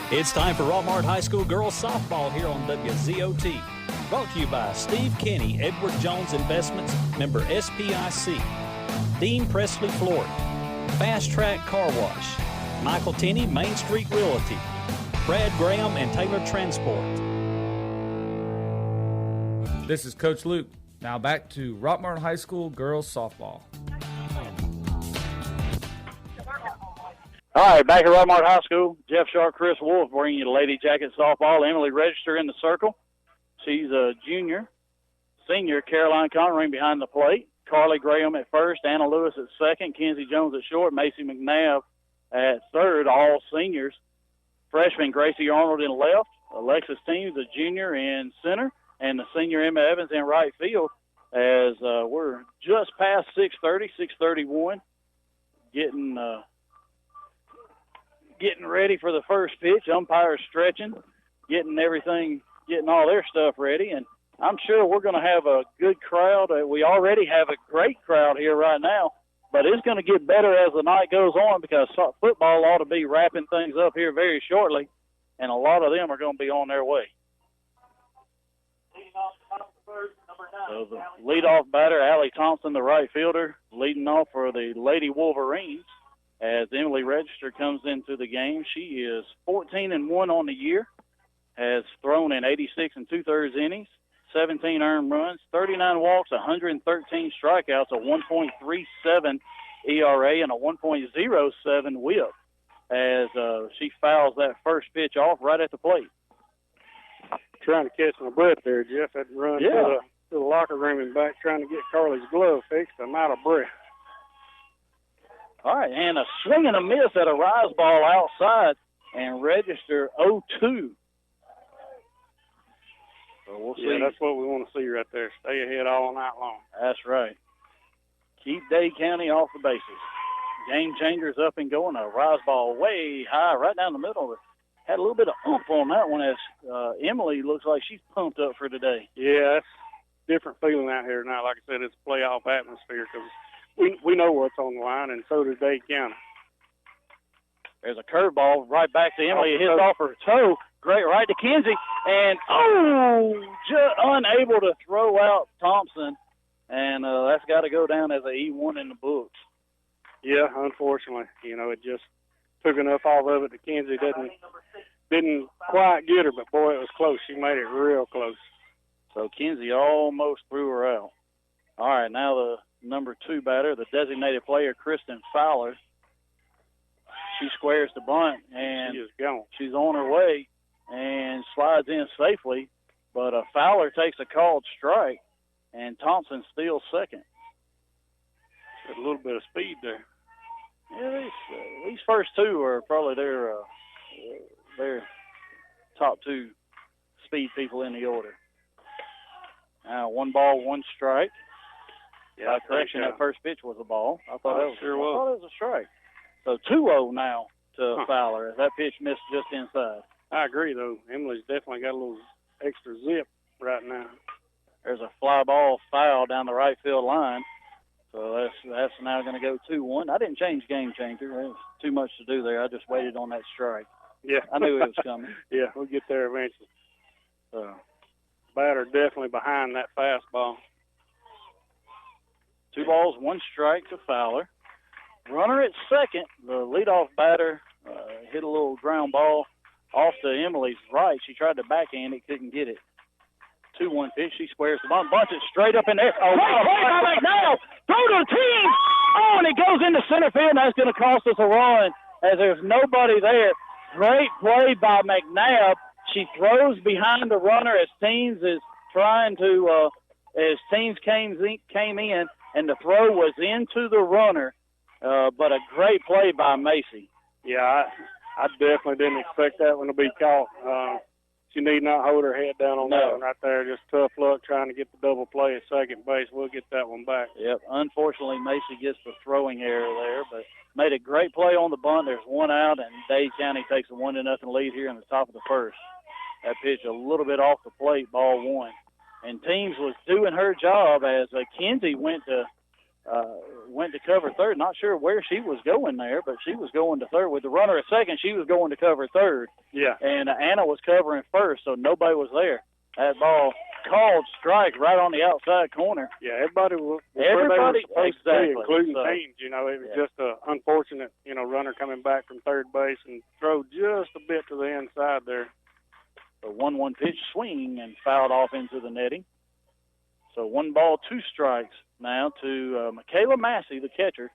It's time for Rockmart High School girls softball here on WZOT. Brought to you by Steve Kenny, Edward Jones Investments, member SPIC, Dean Presley Florida, Fast Track Car Wash, Michael Tenney, Main Street Realty, Brad Graham, and Taylor Transport. This is Coach Luke. Now back to Rockmart High School girls softball. All right, back at Rockmart High School. Jeff Sharp, Chris Wolf bringing you the Lady Jacket softball. Emily Register in the circle. She's a junior. Senior, Caroline Conring behind the plate. Carly Graham at first, Anna Lewis at second, Kenzie Jones at short, Macy McNabb at third, all seniors. Freshman Gracie Arnold in left, Alexis Teams, a junior, in center, and the senior Emma Evans in right field as we're just past 6:30, 6:31, getting ready for the first pitch. Umpires stretching, getting all their stuff ready, and I'm sure we're going to have a good crowd. We already have a great crowd here right now, but it's going to get better as the night goes on because football ought to be wrapping things up here very shortly, and a lot of them are going to be on their way. So the leadoff batter, Allie Thompson, the right fielder, leading off for the Lady Wolverines as Emily Register comes into the game. She is 14-1 on the year, has thrown in 86 2/3 innings, 17 earned runs, 39 walks, 113 strikeouts, a 1.37 ERA, and a 1.07 WHIP as she fouls that first pitch off right at the plate. Trying to catch my breath there, Jeff. Had to run to the locker room and back trying to get Carly's glove fixed. I'm out of breath. All right, and a swing and a miss at a rise ball outside, and Register 0-2. So we'll see. Yeah, that's what we want to see right there. Stay ahead all night long. That's right. Keep Dade County off the bases. Game changers up and going. A rise ball way high, right down the middle. Had a little bit of oomph on that one as Emily looks like she's pumped up for today. Yeah, it's a different feeling out here tonight. Like I said, it's a playoff atmosphere because we know what's on the line, and so does Dade County. There's a curveball right back to Emily. It hits off her toe. Great right to Kenzie. And, just unable to throw out Thompson. And that's got to go down as an E1 in the books. Yeah, unfortunately. It just took enough off of it that Kenzie didn't quite get her, but, boy, it was close. She made it real close. So Kenzie almost threw her out. All right, now the number 2 batter, the designated player, Kristen Fowler. She squares the bunt, and she is gone. She's on her way and slides in safely, but Fowler takes a called strike, and Thompson steals second. A little bit of speed there. Yeah, these first two are probably their top 2 speed people in the order. Now 1 ball, 1 strike. Yeah, By correction, that first pitch was a ball. I thought it was a strike. So 2-0 now to Fowler as that pitch missed just inside. I agree, though. Emily's definitely got a little extra zip right now. There's a fly ball foul down the right field line. So that's now going to go 2-1. I didn't change game changer. There was too much to do there. I just waited on that strike. Yeah. I knew it was coming. Yeah, we'll get there eventually. Batter definitely behind that fastball. 2 balls, 1 strike to Fowler. Runner at second. The leadoff batter hit a little ground ball off to Emily's right. She tried to backhand it, couldn't get it. 2-1 pitch. She squares the bunt, bunts it straight up in there. Oh, right now. Throw to the team. Oh, and it goes into center field, and that's going to cost us a run as there's nobody there. Great play by McNabb. She throws behind the runner as Teams is trying to, as Teams came in, and the throw was into the runner. But a great play by Macy. Yeah, I definitely didn't expect that one to be caught. She need not hold her head down on that one right there. Just tough luck trying to get the double play at second base. We'll get that one back. Yep. Unfortunately, Macy gets the throwing error there, but made a great play on the bunt. There's 1 out, and Dade County takes a 1-0 lead here in the top of the first. That pitch a little bit off the plate, ball 1. And Teams was doing her job as Kenzie went to went to cover third. Not sure where she was going there, but she was going to third. With the runner at second, she was going to cover third. Yeah. And Anna was covering first, so nobody was there. That ball called strike right on the outside corner. Yeah, everybody was Everybody, where they were supposed to be, including so, teams. You know, it was just an unfortunate, runner coming back from third base and throw just a bit to the inside there. The 1-1 pitch swing and fouled off into the netting. So 1 ball, 2 strikes now to Michaela Massey, the catcher.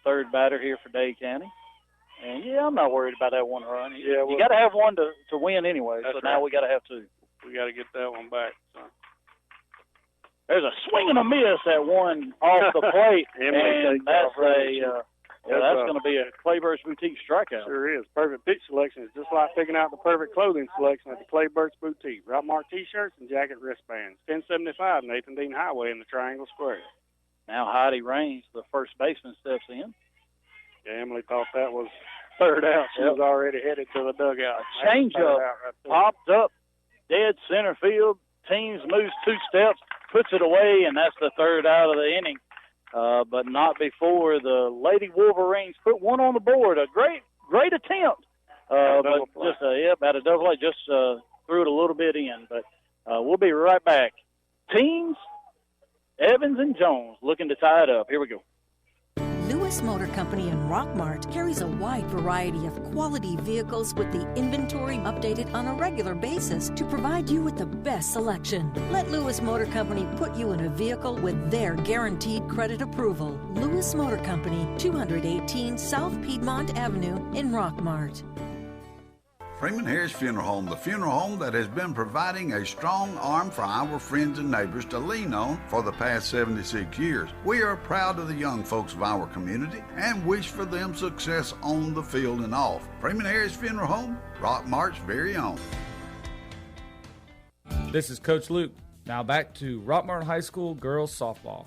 Third batter here for Dade County. And, I'm not worried about that 1 run. You got to have 1 to win anyway, so now we got to have 2. We got to get that one back. So. There's a swing and a miss at 1 off the plate, and that's going to be a Clayburst Boutique strikeout. Sure is. Perfect pitch selection is just like picking out the perfect clothing selection at the Clayburst Boutique. Rockmart T-shirts and jacket wristbands. 1075 Nathan Dean Highway in the Triangle Square. Now Heidi Raines, the first baseman, steps in. Yeah, Emily thought that was third out. She was already headed to the dugout. Changeup popped up dead center field. Teams moves 2 steps, puts it away, and that's the third out of the inning. But not before the Lady Wolverines put 1 on the board. A great attempt. But just at a double play, just threw it a little bit in. But we'll be right back. Teams, Evans and Jones looking to tie it up. Here we go. Lewis Motor Company in Rockmart carries a wide variety of quality vehicles with the inventory updated on a regular basis to provide you with the best selection. Let Lewis Motor Company put you in a vehicle with their guaranteed credit approval. Lewis Motor Company, 218 South Piedmont Avenue in Rockmart. Freeman Harris Funeral Home, the funeral home that has been providing a strong arm for our friends and neighbors to lean on for the past 76 years. We are proud of the young folks of our community and wish for them success on the field and off. Freeman Harris Funeral Home, Rockmart's very own. This is Coach Luke. Now back to Rockmart High School girls softball.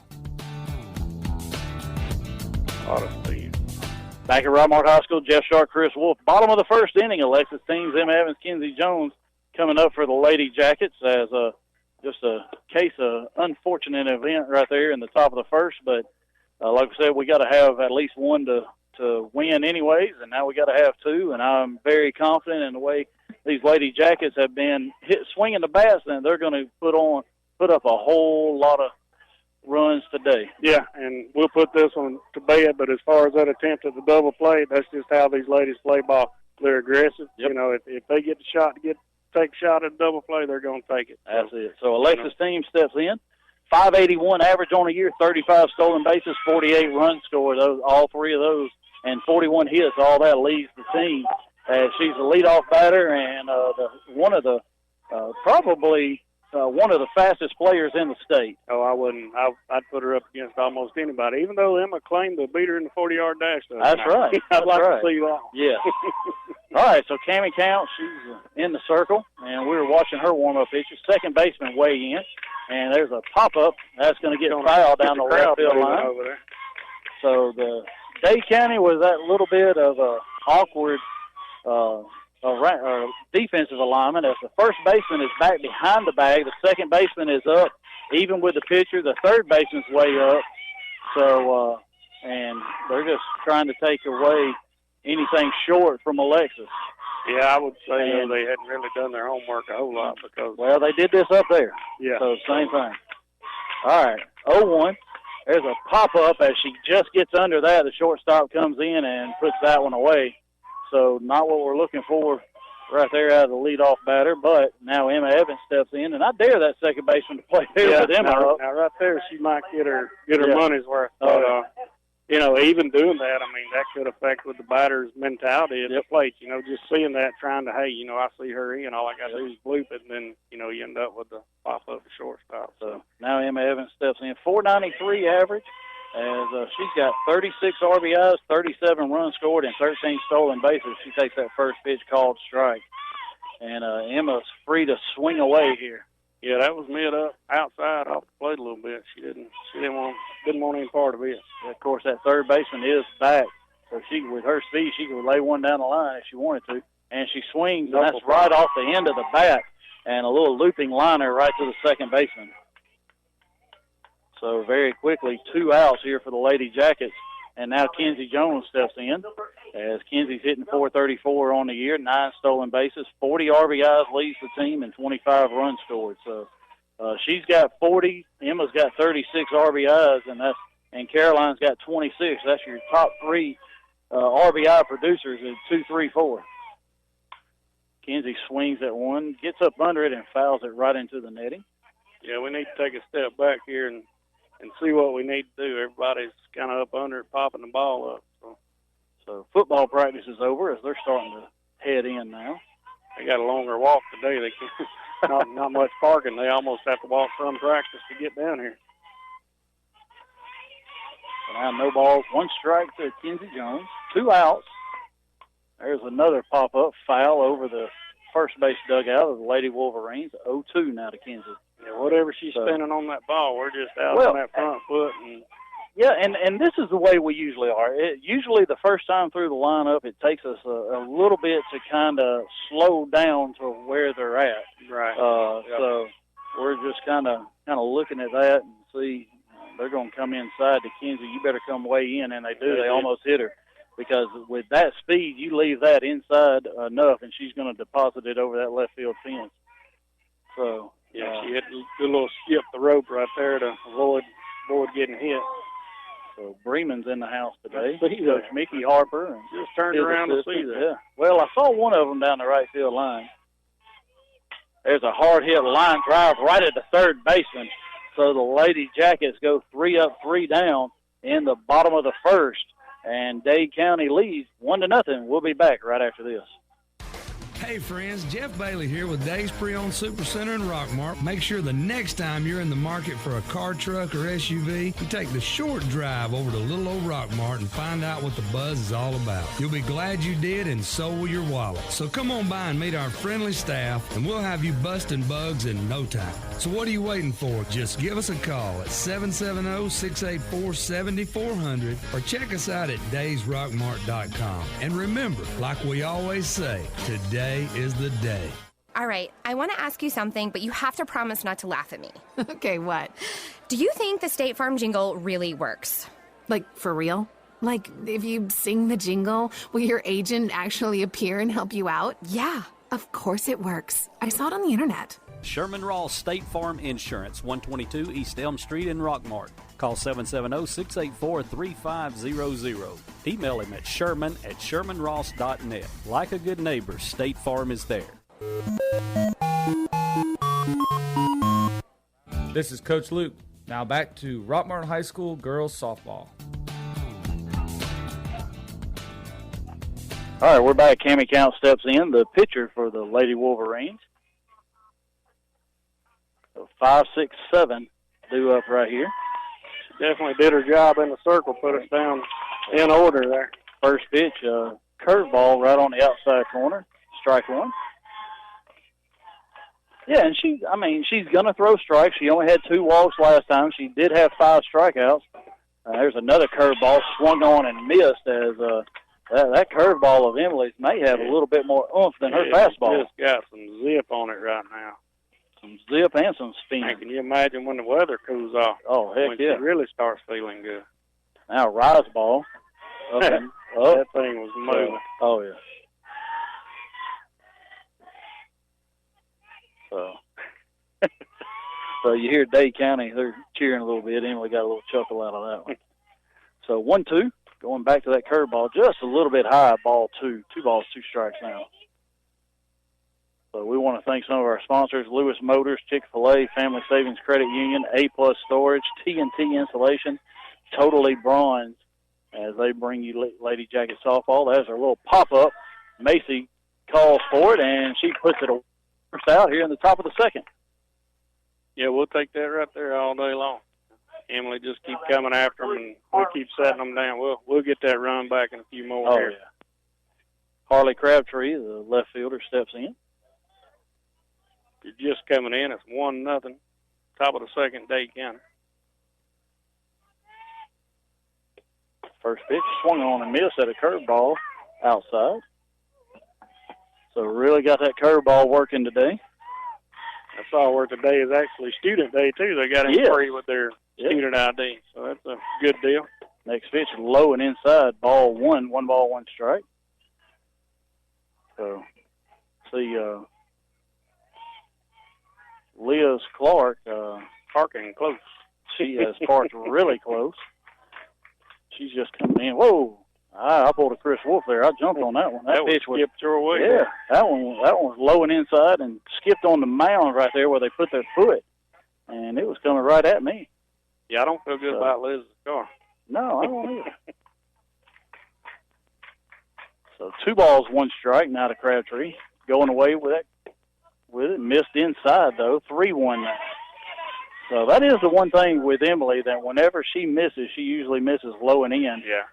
Back at Rockmart High School, Jeff Sharp, Chris Wolf. Bottom of the first inning, Alexis teams, Emma Evans, Kenzie Jones coming up for the Lady Jackets as just a case of unfortunate event right there in the top of the first. But like I said, we got to have at least 1 to win anyways, and now we got to have 2. And I'm very confident in the way these Lady Jackets have been swinging the bats, and they're going to put up a whole lot of runs today. Yeah, and we'll put this one to bed, but as far as that attempt at the double play, that's just how these ladies play ball. They're aggressive. Yep. If they get the shot to take a shot at a double play, they're going to take it. That's it. So Alexis team steps in. 581 average on a year, 35 stolen bases, 48 runs scored, all 3 of those, and 41 hits. All that leads the team. She's the leadoff batter and probably one of the fastest players in the state. Oh, I wouldn't. I'd put her up against almost anybody, even though Emma claimed to beat her in the 40-yard dash. That's right. I'd like to see that. Yeah. All right, so Cammie Count, she's in the circle, and we were watching her warm-up pitches. Second baseman weigh in, and there's a pop-up that's going to get fouled down the left field line. Over there. So the Dade County was that little bit of a awkward defensive alignment as the first baseman is back behind the bag. The second baseman is up, even with the pitcher. The third baseman's way up. So, and they're just trying to take away anything short from Alexis. Yeah, I would say they hadn't really done their homework a whole lot because. Well, they did this up there. Yeah. So same thing. All right, 0-1. There's a pop-up as she just gets under that. The shortstop comes in and puts that one away. So not what we're looking for right there out of the leadoff batter, but now Emma Evans steps in, and I dare that second baseman to play there with Emma up. Now right there, she might get her money's worth. But, even doing that, I mean, that could affect with the batter's mentality at the plate. Just seeing that, trying to, I see her in, all I got to do is bloop it, and then, you end up with the pop-up to shortstop. So now Emma Evans steps in. 493 average. As she's got 36 RBIs, 37 runs scored, and 13 stolen bases. She takes that first pitch called strike. And Emma's free to swing away here. Yeah, that was mid up outside off the plate a little bit. She didn't want any part of it. Yeah, of course, that third baseman is back. So with her speed, she could lay one down the line if she wanted to. And she swings, and that's right off the end of the bat. And a little looping liner right to the second baseman. So very quickly, 2 outs here for the Lady Jackets. And now Kenzie Jones steps in as Kenzie's hitting .434 on the year, 9 stolen bases, 40 RBIs, leads the team, and 25 runs scored. So she's got 40. Emma's got 36 RBIs, and Caroline's got 26. That's your top 3 RBI producers in 2, 3, 4. Kenzie swings at one, gets up under it, and fouls it right into the netting. Yeah, we need to take a step back here and see what we need to do. Everybody's kind of up under it, popping the ball up. So football practice is over as they're starting to head in now. They got a longer walk today. They can, not much parking. They almost have to walk from practice to get down here. Now no balls, 1 strike to Kenzie Jones, 2 outs. There's another pop-up foul over the first base dugout of the Lady Wolverines. 0-2 now to Kenzie. Yeah, whatever she's spinning on that ball, we're just out on that front foot. Yeah, and this is the way we usually are. Usually the first time through the lineup, it takes us a little bit to kind of slow down to where they're at. Right. So we're just kind of looking at that and see they're going to come inside to Kenzie. You better come way in, and they do. They almost hit her. Because with that speed, you leave that inside enough, and she's going to deposit it over that left field fence. So yeah, she had to do a little skip the rope right there to avoid getting hit. So Bremen's in the house today. Coach Mickey Harper. And just turned around to see that. Yeah. Well, I saw one of them down the right field line. There's a hard-hit line drive right at the third baseman. So the Lady Jackets go 3 up, 3 down in the bottom of the first. And Dade County leads 1-0. We'll be back right after this. Hey friends, Jeff Bailey here with Dave's Pre-Owned Supercenter in Rockmart. Make sure the next time you're in the market for a car, truck, or SUV, you take the short drive over to little old Rockmart and find out what the buzz is all about. You'll be glad you did, and so will your wallet. So come on by and meet our friendly staff, and we'll have you busting bugs in no time. So what are you waiting for? Just give us a call at 770-684-7400 or check us out at daysrockmart.com. And remember, like we always say, today is the day. All right, I want to ask you something, but you have to promise not to laugh at me. Okay, what? Do you think the State Farm jingle really works? Like, for real? Like, if you sing the jingle, will your agent actually appear and help you out? Yeah. Of course it works. I saw it on the internet. Sherman Ross State Farm Insurance, 122 East Elm Street in Rockmart. Call 770-684-3500. Email him at sherman@shermanross.net. Like a good neighbor, State Farm is there. This is Coach Luke. Now back to Rockmart High School girls softball. All right, we're back. Cammie Count steps in, the pitcher for the Lady Wolverines. So 5, 6, 7 due up right here. She definitely did her job in the circle, put us down in order there. First pitch, curveball right on the outside corner, strike one. Yeah, and she's going to throw strikes. She only had 2 walks last time. She did have 5 strikeouts. There's another curveball swung on and missed as that curveball of Emily's may have a little bit more oomph than her fastball. It's just got some zip on it right now. Some zip and some spin. And can you imagine when the weather cools off? Oh, heck when yeah. She really starts feeling good. Now rise ball. Okay. That thing was moving. Oh, yeah. So you hear Dade County, they're cheering a little bit. Emily got a little chuckle out of that one. So 1-2, going back to that curveball, just a little bit high, ball 2. 2 balls, 2 strikes now. So we want to thank some of our sponsors, Lewis Motors, Chick-fil-A, Family Savings Credit Union, A-Plus Storage, T&T Insulation, Totally Bronze, as they bring you Lady Jacket Softball. There's our little pop-up. Macy calls for it, and she puts it out here in the top of the second. Yeah, we'll take that right there all day long. Emily just keep coming after them, and we'll keep setting them down. We'll get that run back in a few more here. Yeah. Harley Crabtree, the left fielder, steps in. You're just coming in. It's 1-0. Top of the second, Dade County. First pitch swung on and missed at a curveball outside. So really got that curveball working today. I saw where today is actually student day, too. They got in free with their Tutored ID. So that's a good deal. Next pitch, low and inside, ball one. 1 ball, 1 strike. So, see, Liz Clark, Parking close. She has parked really close. She's just coming in. Whoa! I pulled a Chris Wolf there. I jumped on that one. That pitch was skipped your way. Yeah, that one was low and inside and skipped on the mound right there where they put their foot, and it was coming right at me. Yeah, I don't feel good about Liz's car. No, I don't either. So 2 balls, 1 strike. Now to Crabtree going away with it. Missed inside though. 3-1 now. So that is the one thing with Emily, that whenever she misses, she usually misses low and in. Yeah.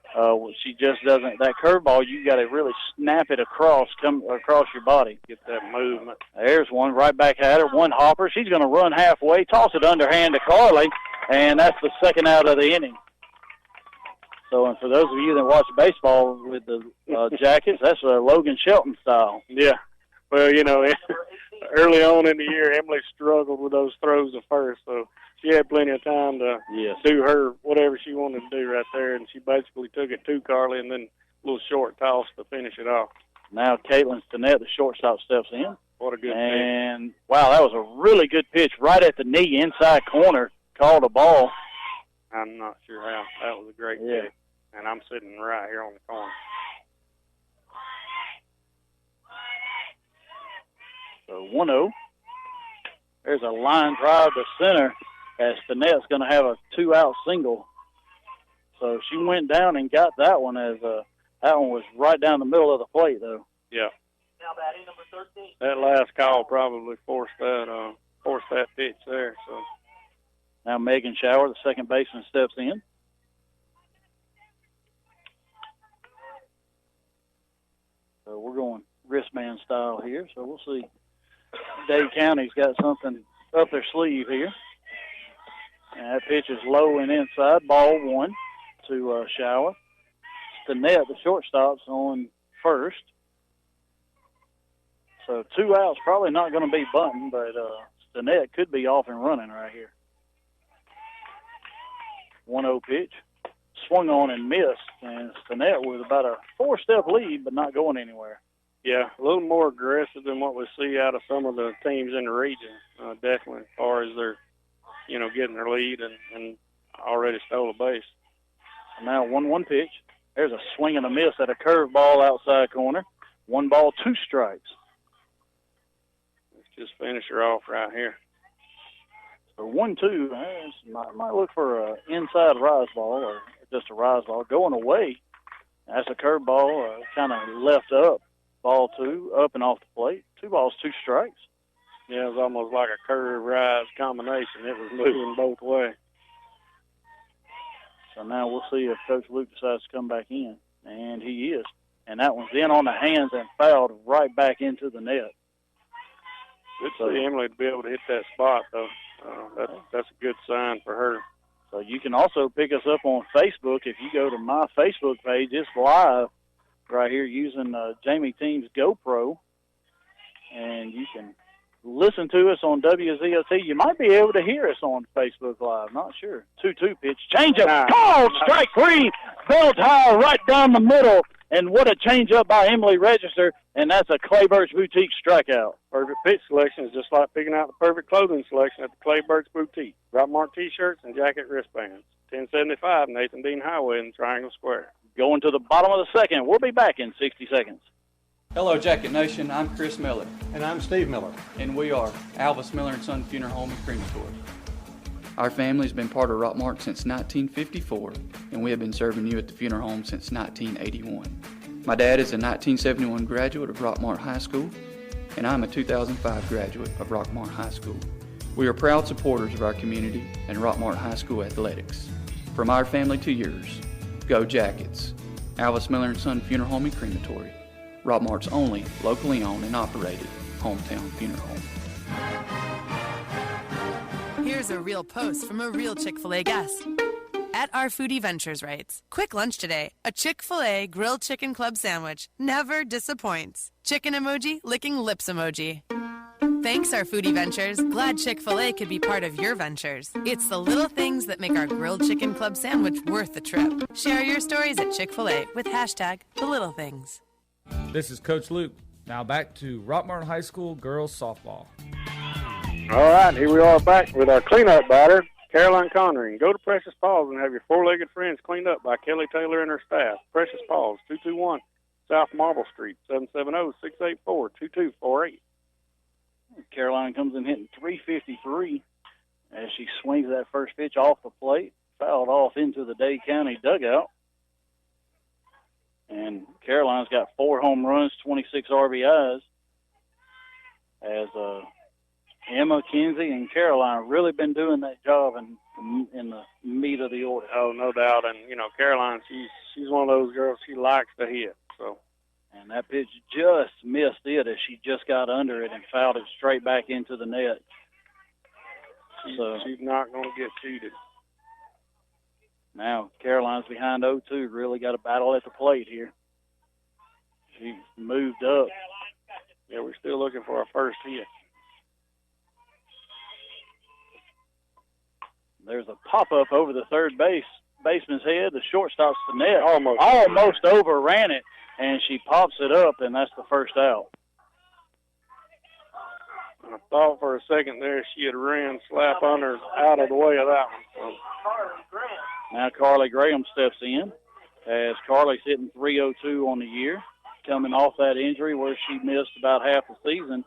She just doesn't. That curveball, you got to really snap it across, come across your body. Get that movement. There's one right back at her. 1 hopper. She's going to run halfway, toss it underhand to Carly, and that's the second out of the inning. So, and for those of you that watch baseball with the Jackets, that's a Logan Shelton style. Yeah. Well, you know, early on in the year, Emily struggled with those throws at first, so she had plenty of time to do her whatever she wanted to do right there, and she basically took it to Carly and then a little short toss to finish it off. Now Caitlin Stinnett, the shortstop, steps in. What a good pitch. And, wow, that was a really good pitch right at the knee, inside corner, called a ball. I'm not sure how. That was a great pitch, and I'm sitting right here on the corner. So 1-0. There's a line drive to center as Stinnet's going to have a 2-out single. So she went down and got that one as that one was right down the middle of the plate, though. Yeah. Now batting number 13. That last call probably forced that pitch there. So now Megan Shower, the second baseman, steps in. So we're going wristband style here. So we'll see. Dade County's got something up their sleeve here. And that pitch is low and inside. Ball 1 to Shower. Stinnett, the shortstop's on first. So 2 outs, probably not going to be bunting, but Stinnett could be off and running right here. 1-0 pitch. Swung on and missed, and Stinnett with about a 4-step lead, but not going anywhere. Yeah, a little more aggressive than what we see out of some of the teams in the region, definitely, as far as they're, getting their lead and already stole a base. And now 1-1 pitch. There's a swing and a miss at a curveball outside corner. 1 ball, 2 strikes. Let's just finish her off right here. So 1-2, might look for an inside rise ball or just a rise ball. Going away, that's a curveball, kind of left up. Ball 2, up and off the plate. 2 balls, 2 strikes. Yeah, it was almost like a curve rise combination. It was moving both ways. So now we'll see if Coach Luke decides to come back in, and he is. And that one's in on the hands and fouled right back into the net. Good to see Emily to be able to hit that spot, though. That's a good sign for her. So you can also pick us up on Facebook. If you go to my Facebook page, it's live right here using Jamie Team's GoPro, and you can listen to us on WZOT. You might be able to hear us on Facebook Live. Not sure. 2-2 pitch. Change-up. Called strike 3. Bell tire right down the middle. And what a change-up by Emily Register, and that's a Clay Birch Boutique strikeout. Perfect pitch selection is just like picking out the perfect clothing selection at the Clay Birch Boutique. Rockmart T-shirts and jacket wristbands. 1075 Nathan Dean Highway in Triangle Square. Going to the bottom of the second. We'll be back in 60 seconds. Hello, Jacket Nation. I'm Chris Miller. And I'm Steve Miller. And we are Alvis Miller & Son Funeral Home and Crematory. Our family's been part of Rockmart since 1954, and we have been serving you at the funeral home since 1981. My dad is a 1971 graduate of Rockmart High School, and I'm a 2005 graduate of Rockmart High School. We are proud supporters of our community and Rockmart High School athletics. From our family to yours, go Jackets. Alvis Miller & Son Funeral Home and Crematory. Rockmart's only locally owned and operated hometown funeral home. Here's a real post from a real Chick-fil-A guest. At Our Foodie Ventures writes, quick lunch today. A Chick-fil-A grilled chicken club sandwich never disappoints. Chicken emoji, licking lips emoji. Thanks, our foodie ventures. Glad Chick-fil-A could be part of your ventures. It's the little things that make our grilled chicken club sandwich worth the trip. Share your stories at Chick-fil-A with #TheLittleThings. This is Coach Luke. Now back to Rockmart High School girls softball. All right, here we are back with our cleanup batter, Caroline Connery. Go to Precious Paws and have your four-legged friends cleaned up by Kelly Taylor and her staff. Precious Paws, 221 South Marble Street, 770-684-2248. Caroline comes in hitting .353 as she swings that first pitch off the plate, fouled off into the Dade County dugout. And Caroline's got 4 home runs, 26 RBIs, as Emma, Kinsey, and Caroline really been doing that job in the meat of the order. Oh, no doubt. And, you know, Caroline, she's one of those girls, she likes to hit. So, and that pitch just missed it as she just got under it and fouled it straight back into the net. She's not going to get cheated. Now Caroline's behind 0-2. Really got a battle at the plate here. She moved up. Yeah, we're still looking for our first hit. There's a pop-up over the third baseman's head. The shortstop's the net. Almost overran it, and she pops it up, and that's the first out. I thought for a second there she had ran slap under out of the way of that one. So. Now Carly Graham steps in as Carly's hitting .302 on the year, coming off that injury where she missed about half the season.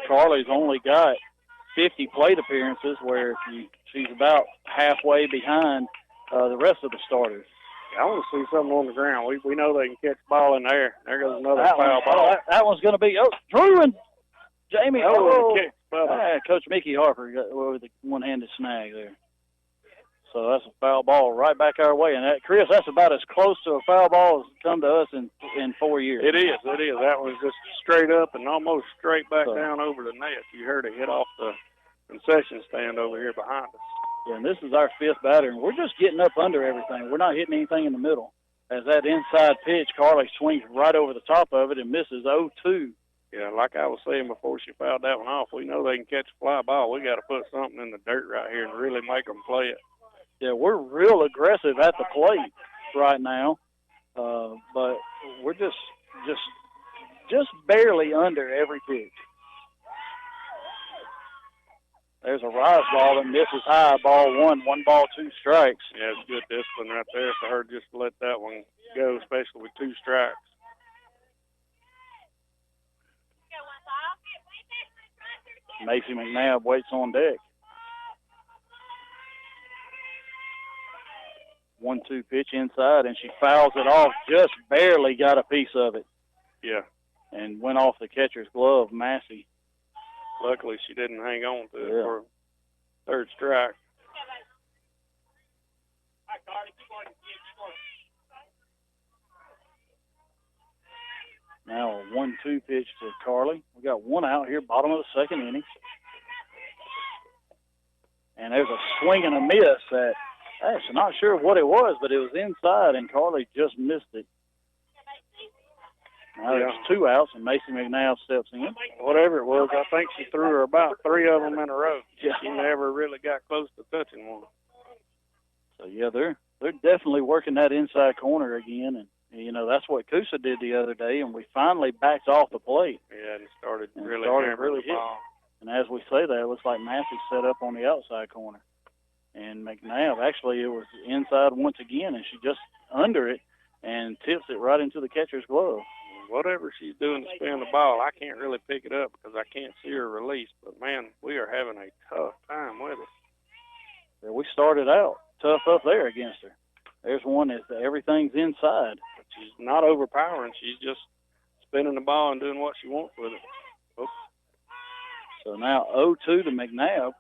Carly's only got 50 plate appearances, where she's about halfway behind the rest of the starters. I want to see something on the ground. We know they can catch the ball in the air. There goes another foul ball. That one's going to be Drew and Jamie. Coach Mickey Harper got with the one-handed snag there. So that's a foul ball right back our way. And Chris, that's about as close to a foul ball as come to us in 4 years. It is. That was just straight up and almost straight back down over the net. You heard it hit off the concession stand over here behind us. Yeah, and this is our 5th batter, and we're just getting up under everything. We're not hitting anything in the middle. As that inside pitch, Carly swings right over the top of it and misses 0-2. Yeah, like I was saying before she fouled that one off, we know they can catch a fly ball. We got to put something in the dirt right here and really make them play it. Yeah, we're real aggressive at the plate right now, but we're just barely under every pitch. There's a rise ball that misses high, ball 1 ball, 2 strikes. Yeah, it's good discipline right there for her just to let that one go, especially with 2 strikes. Macy McNabb waits on deck. 1-2 pitch inside, and she fouls it off. Just barely got a piece of it. Yeah. And went off the catcher's glove, Massey. Luckily, she didn't hang on to it for 3rd strike. Now a 1-2 pitch to Carly. We got 1 out here, bottom of the 2nd inning. And there's a swing and a miss that I'm not sure what it was, but it was inside, and Carly just missed it. Now there's 2 outs, and Macy McNabb steps in. Whatever it was, I think she threw her about 3 of them in a row. Yeah. She never really got close to touching one. So, yeah, they're definitely working that inside corner again, and, you know, that's what Coosa did the other day, and we finally backed off the plate. Yeah, and started really hitting. And as we say that, it looks like Massey set up on the outside corner. And McNabb, actually, it was inside once again, and she just under it and tips it right into the catcher's glove. Whatever she's doing to spin the ball, I can't really pick it up because I can't see her release. But, man, we are having a tough time with it. Yeah, we started out tough up there against her. There's one that everything's inside. She's not overpowering. She's just spinning the ball and doing what she wants with it. Oops. So now 0-2 to McNabb.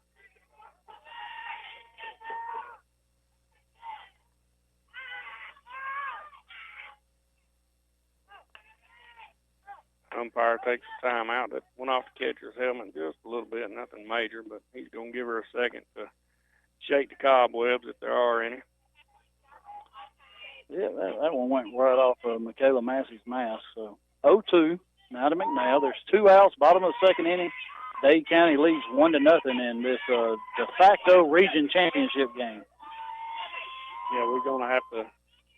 Umpire takes the time out. That went off the catcher's helmet just a little bit, nothing major, but he's going to give her a second to shake the cobwebs if there are any. Yeah, that one went right off of Michaela Massey's mask. So 0-2, Now to McNeil. There's 2 outs, bottom of the second inning. Dade County leads 1-0 in this de facto region championship game. Yeah, we're going to have to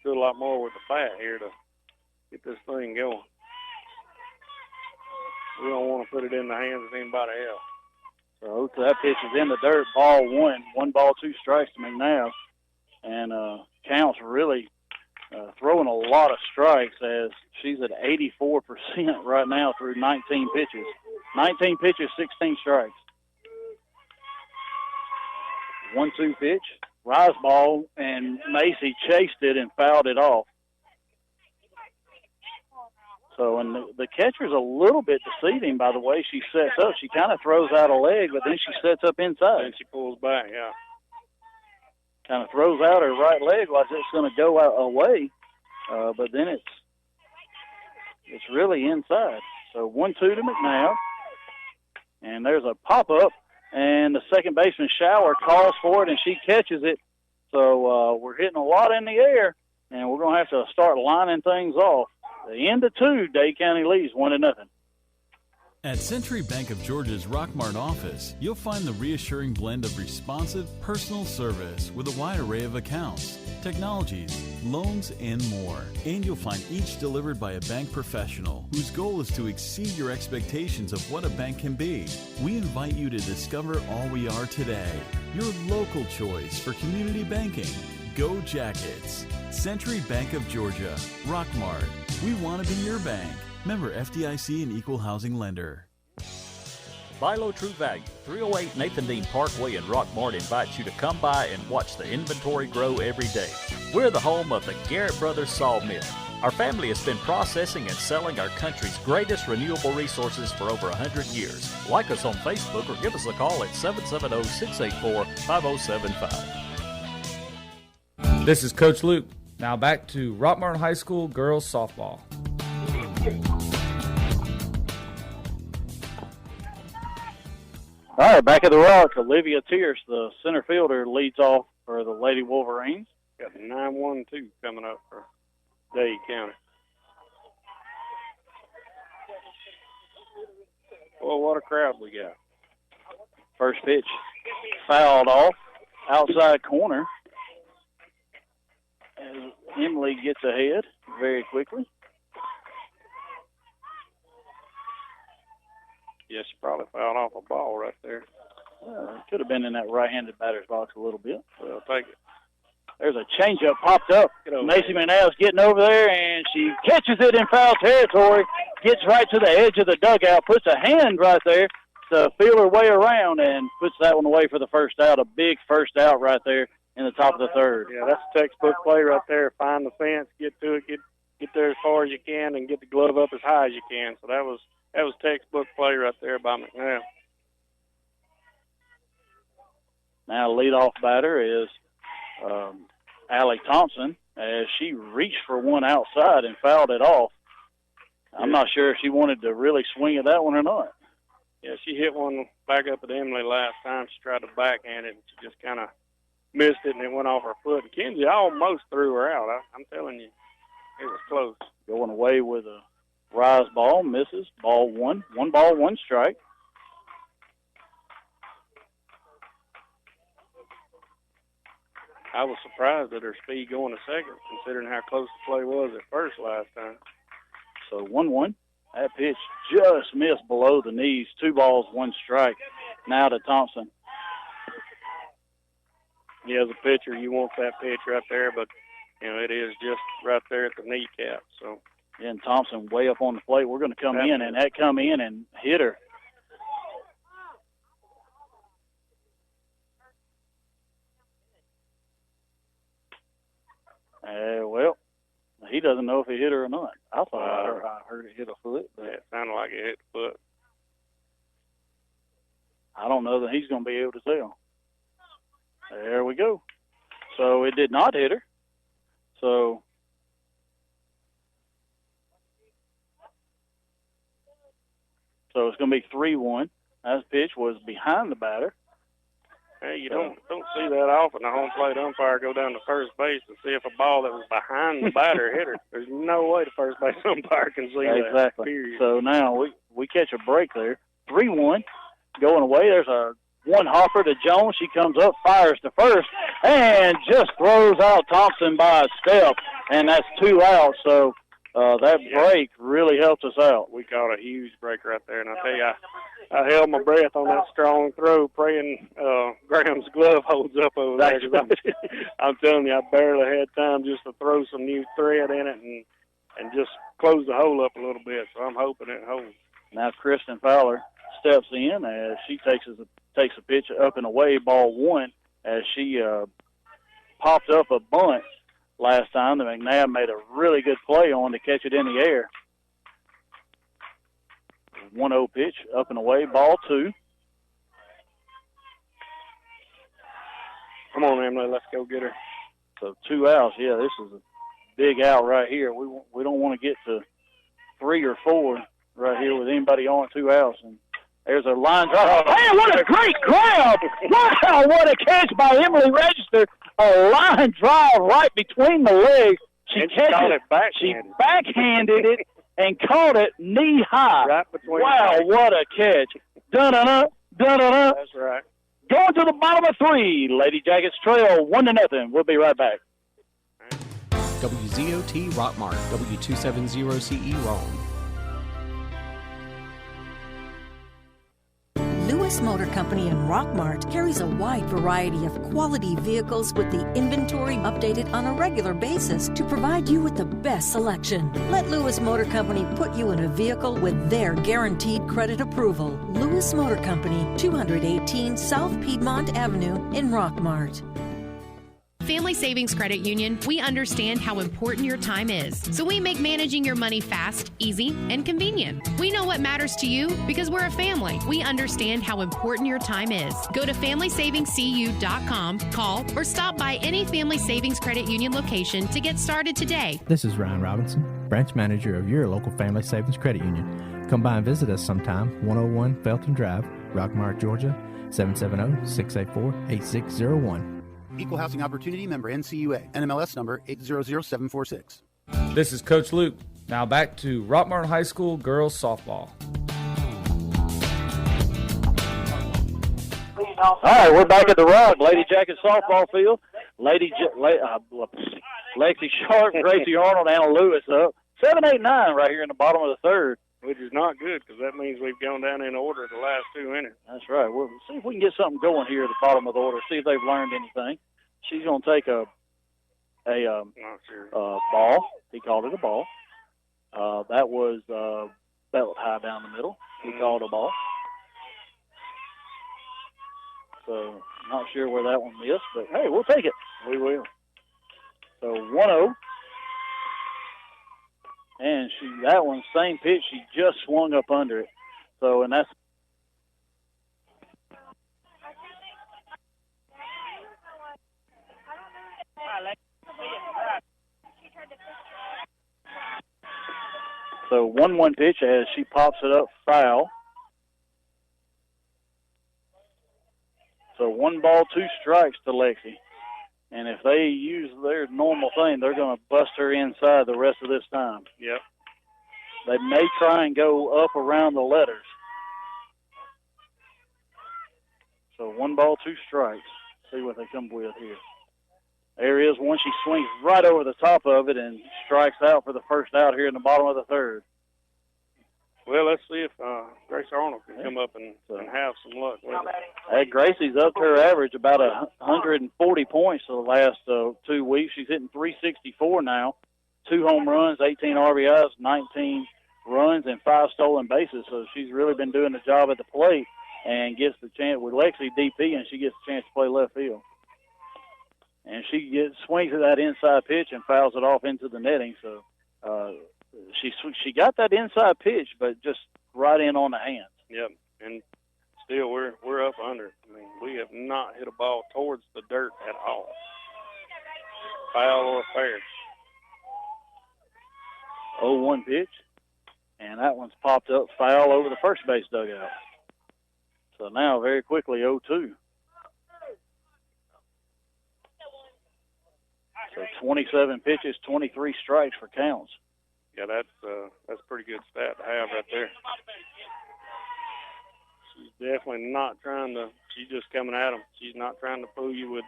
do a lot more with the bat here to get this thing going. We don't want to put it in the hands of anybody else. So that pitch is in the dirt, ball 1. 1 ball, 2 strikes to McNeil. And Count's really throwing a lot of strikes as she's at 84% right now through 19 pitches. 19 pitches, 16 strikes. 1-2 pitch, rise ball, and Macy chased it and fouled it off. So, and the catcher's a little bit deceiving by the way she sets up. She kind of throws out a leg, but then she sets up inside. And she pulls back, yeah. Kind of throws out her right leg like it's going to go away, but then it's really inside. So 1-2 to McNeil, and there's a pop-up, and the second baseman Shower calls for it, and she catches it. So we're hitting a lot in the air, and we're going to have to start lining things off. The end of 2, Dade County leads 1-0. At Century Bank of Georgia's Rockmart office, you'll find the reassuring blend of responsive, personal service with a wide array of accounts, technologies, loans, and more. And you'll find each delivered by a bank professional whose goal is to exceed your expectations of what a bank can be. We invite you to discover all we are today. Your local choice for community banking. Go Jackets. Century Bank of Georgia, Rockmart. We want to be your bank. Member FDIC and Equal Housing Lender. Buy Low True Value, 308 Nathan Dean Parkway in Rockmart invites you to come by and watch the inventory grow every day. We're the home of the Garrett Brothers Sawmill. Our family has been processing and selling our country's greatest renewable resources for over 100 years. Like us on Facebook or give us a call at 770-684-5075. This is Coach Luke. Now back to Rockmart High School girls softball. All right, back at the Rock, Olivia Tierce, the center fielder, leads off for the Lady Wolverines. Got the 9-1-2 coming up for Dade County. Well, what a crowd we got. First pitch fouled off, outside corner. As Emily gets ahead very quickly. Yeah, she probably fouled off a ball right there. Could have been in that right-handed batter's box a little bit. Well, take it. There's a changeup popped up. Macy McNeil's getting over there, and she catches it in foul territory, gets right to the edge of the dugout, puts a hand right there to feel her way around, and puts that one away for the first out. A big first out right there in the top of the third. Yeah, that's a textbook play right there. Find the fence, get to it, get there as far as you can, and get the glove up as high as you can. So that was textbook play right there by McNeil. Now leadoff batter is Allie Thompson as she reached for one outside and fouled it off. I'm not sure if she wanted to really swing at that one or not. Yeah, she hit one back up at Emily last time. She tried to backhand it, and she just kind of missed it, and it went off her foot. And Kenzie almost threw her out. I'm telling you, it was close. Going away with a rise ball, misses. Ball 1. 1 ball, 1 strike. I was surprised at her speed going to second, considering how close the play was at first last time. So 1-1. That pitch just missed below the knees. 2 balls, 1 strike. Now to Thompson. Yeah, as a pitcher, you want that pitch right there, but, you know, it is just right there at the kneecap. So. And Thompson way up on the plate. We're going to come in, and that come in and hit her. Well, he doesn't know if he hit her or not. I thought I heard it hit a foot. But yeah, it sounded like it hit the foot. I don't know that he's going to be able to tell. There we go. So it did not hit her. So it's going to be 3-1. That pitch was behind the batter. Hey, you don't see that often. The home plate umpire go down to first base to see if a ball that was behind the batter hit her. There's no way the first base umpire can see that. Exactly. Period. So now we catch a break there. 3-1 going away. There's a one hopper to Jones. She comes up, fires to first, and just throws out Thompson by a step, and that's 2 outs. So that break really helped us out. We caught a huge break right there, and I tell you, I held my breath on that strong throw, praying Graham's glove holds up over there. Cause I'm telling you, I barely had time just to throw some new thread in it and just close the hole up a little bit. So I'm hoping it holds. Now Kristen Fowler steps in as she takes a pitch up and away, ball 1, as she popped up a bunt last time that McNabb made a really good play on to catch it in the air. 1-0 pitch, up and away, ball 2. Come on, Emily, let's go get her. So 2 outs. Yeah, this is a big out right here. We don't want to get to 3 or 4 right here with anybody on 2 outs. And there's a line drive. Hey, what a great grab! Wow, what a catch by Emily Register. A line drive right between the legs. She backhanded it and caught it knee high. Right between wow, what a catch. Dun-dun-dun, dun-dun-dun. That's right. Going to the bottom of 3. Lady Jackets trail 1-0. We'll be right back. WZOT Rockmart, W270CE Rome. Lewis Motor Company in Rockmart carries a wide variety of quality vehicles with the inventory updated on a regular basis to provide you with the best selection. Let Lewis Motor Company put you in a vehicle with their guaranteed credit approval. Lewis Motor Company, 218 South Piedmont Avenue in Rockmart. Family Savings Credit Union, we understand how important your time is. So we make managing your money fast, easy, and convenient. We know what matters to you because we're a family. We understand how important your time is. Go to FamilySavingsCU.com, call, or stop by any Family Savings Credit Union location to get started today. This is Ryan Robinson, branch manager of your local Family Savings Credit Union. Come by and visit us sometime, 101 Felton Drive, Rockmart, Georgia, 770-684-8601. Equal Housing Opportunity member NCUA, NMLS number 800746. This is Coach Luke. Now back to Rockmart High School girls softball. All right, we're back at the Rock Lady Jacket softball field. Lexi Sharp, Gracie Arnold, Anna Lewis up. 7-8-9 right here in the bottom of the 3rd. Which is not good because that means we've gone down in order the last 2 innings. That's right. We'll see if we can get something going here at the bottom of the order, see if they've learned anything. She's going to take a ball. He called it a ball. That was belt high down the middle. He called a ball. So not sure where that one missed, but, hey, we'll take it. We will. So 1-0. And that one, same pitch, she just swung up under it. So, and that's. So 1-1 pitch as she pops it up foul. So 1 ball, 2 strikes to Lexi. And if they use their normal thing, they're going to bust her inside the rest of this time. Yep. They may try and go up around the letters. So 1 ball, 2 strikes. See what they come with here. There is one. She swings right over the top of it and strikes out for the first out here in the bottom of the 3rd. Well, let's see if Grace Arnold can come up and have some luck with it. Hey, Gracie's upped her average about 140 points for the last 2 weeks. She's hitting .364 now. 2 home runs, 18 RBIs, 19 runs, and 5 stolen bases. So she's really been doing the job at the plate and gets the chance with Lexi DP, and she gets the chance to play left field. And she swings at that inside pitch and fouls it off into the netting. So she got that inside pitch, but just right in on the hands. Yep, and still we're up under. I mean, we have not hit a ball towards the dirt at all. Foul or fair. 0-1 pitch, and that one's popped up foul over the first base dugout. So now very quickly 0-2. So 27 pitches, 23 strikes for counts. Yeah, that's a pretty good stat to have right there. She's definitely not trying to. She's just coming at them. She's not trying to fool you with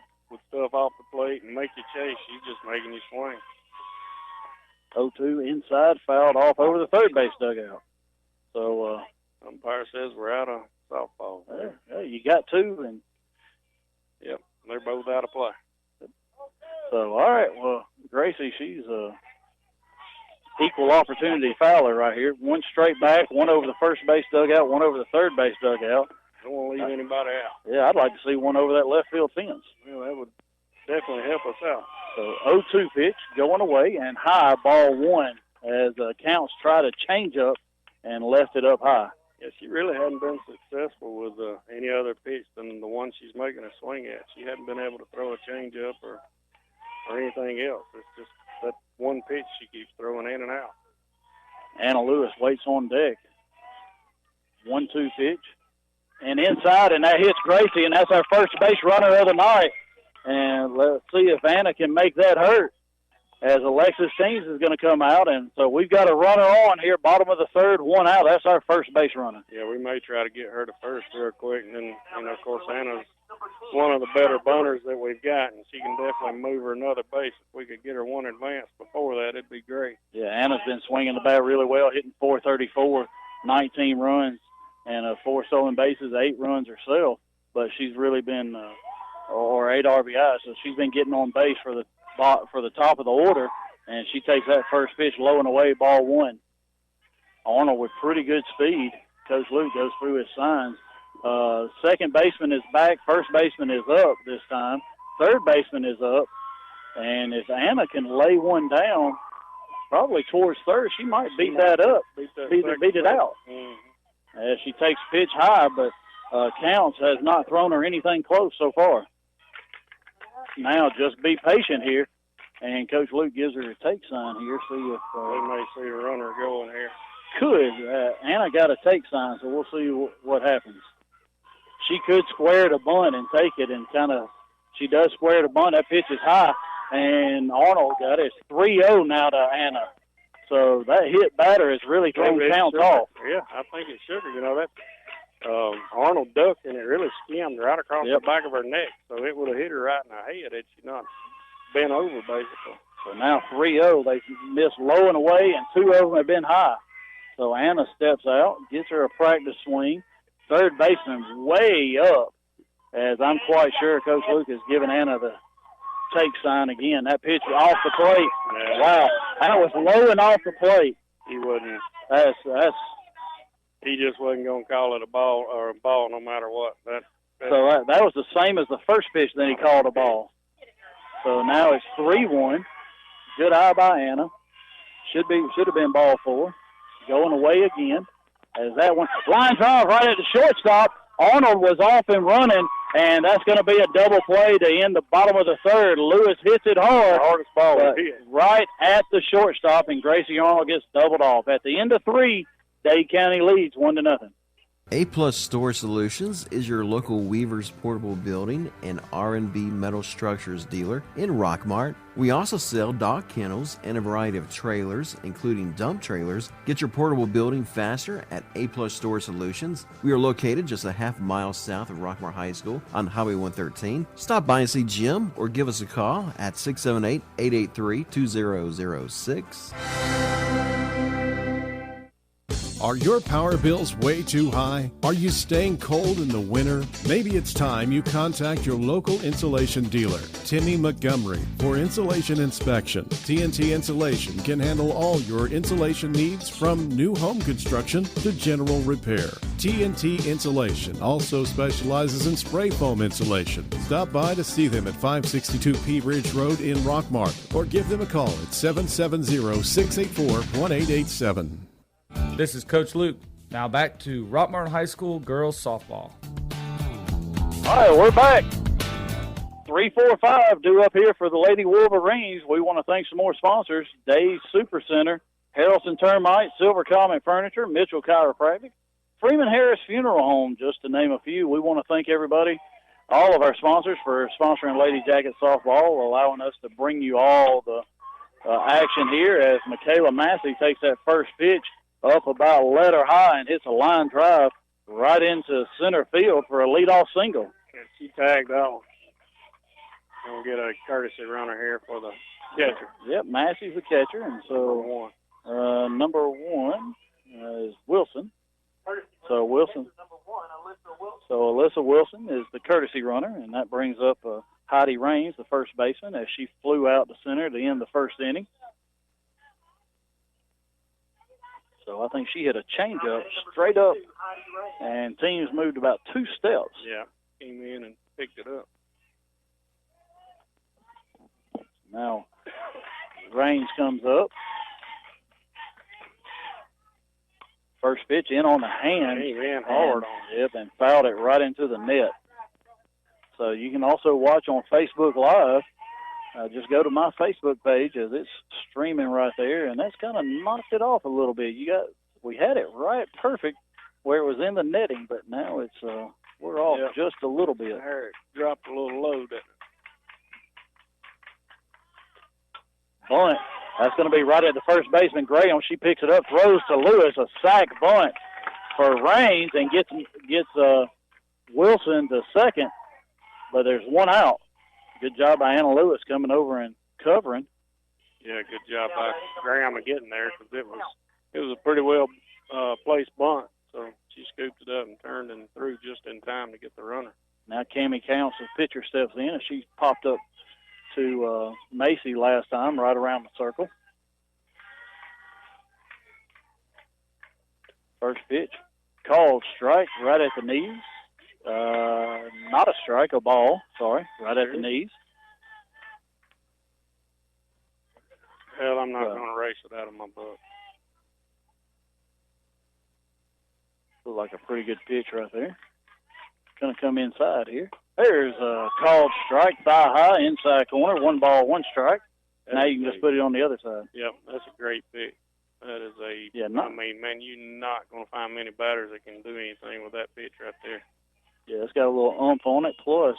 stuff off the plate and make you chase. She's just making you swing. 0-2 inside, fouled off over the third base dugout. So umpire says we're out of softball. Yeah, you got two, and yep, they're both out of play. So all right, well, Gracie, she's equal opportunity fouler right here. One straight back, one over the first base dugout, one over the third base dugout. Don't want to leave anybody out. Yeah, I'd like to see one over that left field fence. Well, that would definitely help us out. So 0-2 pitch going away and high, ball one, as Counts try to change up and left it up high. Yeah, she really hadn't been successful with any other pitch than the one she's making a swing at. She hadn't been able to throw a changeup or anything else. It's just that one pitch she keeps throwing in and out. Anna Lewis waits on deck. 1-2 pitch. And inside, and that hits Gracie, and that's our first base runner of the night. And let's see if Anna can make that hurt, as Alexis Teams is going to come out. And so we've got a runner on here, bottom of the third, one out. That's our first base runner. Yeah, we may try to get her to first real quick. And then, of course, Anna's one of the better bunters that we've got, and she can definitely move her another base. If we could get her one advance before that, it'd be great. Yeah, Anna's been swinging the bat really well, hitting .434, 19 runs, and 4 stolen bases, 8 runs herself. But she's really been, or 8 RBIs, so she's been getting on base for the top of the order, and she takes that first pitch low and away, ball one. Arnold with pretty good speed. Coach Luke goes through his signs. Second baseman is back. First baseman is up this time. Third baseman is up. And if Anna can lay one down, probably towards third, she might beat that up, beat it out. Mm-hmm. As she takes pitch high, but Counts has not thrown her anything close so far. Now just be patient here. And Coach Luke gives her a take sign here. See if we may see the runner going here. Could. Anna got a take sign, so we'll see what happens. She could square the bunt and take it, and she does square the bunt. That pitch is high, and Arnold got it. It's 3-0 now to Anna. So that hit batter has really thrown Counts off. Yeah, I think it should have. That Arnold ducked, and it really skimmed right across the back of her neck. So it would have hit her right in the head had she not been over, basically. So now 3-0. They missed low and away, and 2 of them have been high. So Anna steps out, gets her a practice swing. Third baseman way up, as I'm quite sure Coach Luke has given Anna the take sign again. That pitch off the plate. Yeah. Wow, that was low and off the plate. He wasn't. He just wasn't going to call it a ball no matter what. So that was the same as the first pitch. Then he called a ball. So now it's 3-1. Good eye by Anna. Should have been ball 4. Going away again. As that one line drive right at the shortstop. Arnold was off and running, and that's going to be a double play to end the bottom of the third. Lewis hits it hard. The hardest ball hit. Right at the shortstop, and Gracie Arnold gets doubled off. At the end of 3, Dade County leads 1-0. A-Plus Store Solutions is your local Weaver's Portable Building and R&B Metal Structures dealer in Rockmart. We also sell dock kennels and a variety of trailers, including dump trailers. Get your portable building faster at A-Plus Store Solutions. We are located just a half mile south of Rockmart High School on Highway 113. Stop by and see Jim or give us a call at 678-883-2006. Are your power bills way too high? Are you staying cold in the winter? Maybe it's time you contact your local insulation dealer, Timmy Montgomery, for insulation inspection. TNT Insulation can handle all your insulation needs from new home construction to general repair. TNT Insulation also specializes in spray foam insulation. Stop by to see them at 562 Pea Ridge Road in Rockmart or give them a call at 770-684-1887. This is Coach Luke. Now back to Rockmart High School girls softball. All right, we're back. 3-4-5 due up here for the Lady Wolverines. We want to thank some more sponsors: Days Super Center, Harrelson Termite, Silver Comet Furniture, Mitchell Chiropractic, Freeman Harris Funeral Home, just to name a few. We want to thank everybody all of our sponsors for sponsoring Lady Jacket Softball, allowing us to bring you all the action here as Michaela Massey takes that first pitch up about letter high and hits a line drive right into center field for a leadoff single. And she tagged off. We'll get a courtesy runner here for the catcher. Yep, Massey's the catcher, and so number one is Wilson. So Alyssa Wilson is the courtesy runner, and that brings up Heidi Raines, the first baseman, as she flew out to center to end the first inning. So I think she hit a changeup straight up, and teams moved about 2 steps. Yeah, came in and picked it up. Now Raines comes up. First pitch in on the hand. He ran hard on it. Yep, and fouled it right into the net. So you can also watch on Facebook Live. Just go to my Facebook page as it's streaming right there, and that's kind of knocked it off a little bit. We had it right perfect where it was in the netting, but now it's we're off just a little bit. There it dropped a little low. Bunt. That's going to be right at the first baseman, Graham. She picks it up, throws to Lewis, a sac bunt for Raines, and gets Wilson to second. But there's one out. Good job by Anna Lewis coming over and covering. Yeah, good job by Graham of getting there because it was a pretty well placed bunt. So she scooped it up and turned and threw just in time to get the runner. Now Cammie Counts, the pitcher, steps in, and she popped up to Macy last time, right around the circle. First pitch, called strike right at the knees. Not a strike, a ball. Sorry, right at the knees. Hell, I'm not going to race it out of my book. Looks like a pretty good pitch right there. Going to come inside here. There's a called strike, thigh high, inside corner, 1 ball, 1 strike. Now you can just put it on the other side. Yep, that's a great pick. That is I mean, man, you're not going to find many batters that can do anything with that pitch right there. Yeah, it's got a little ump on it, plus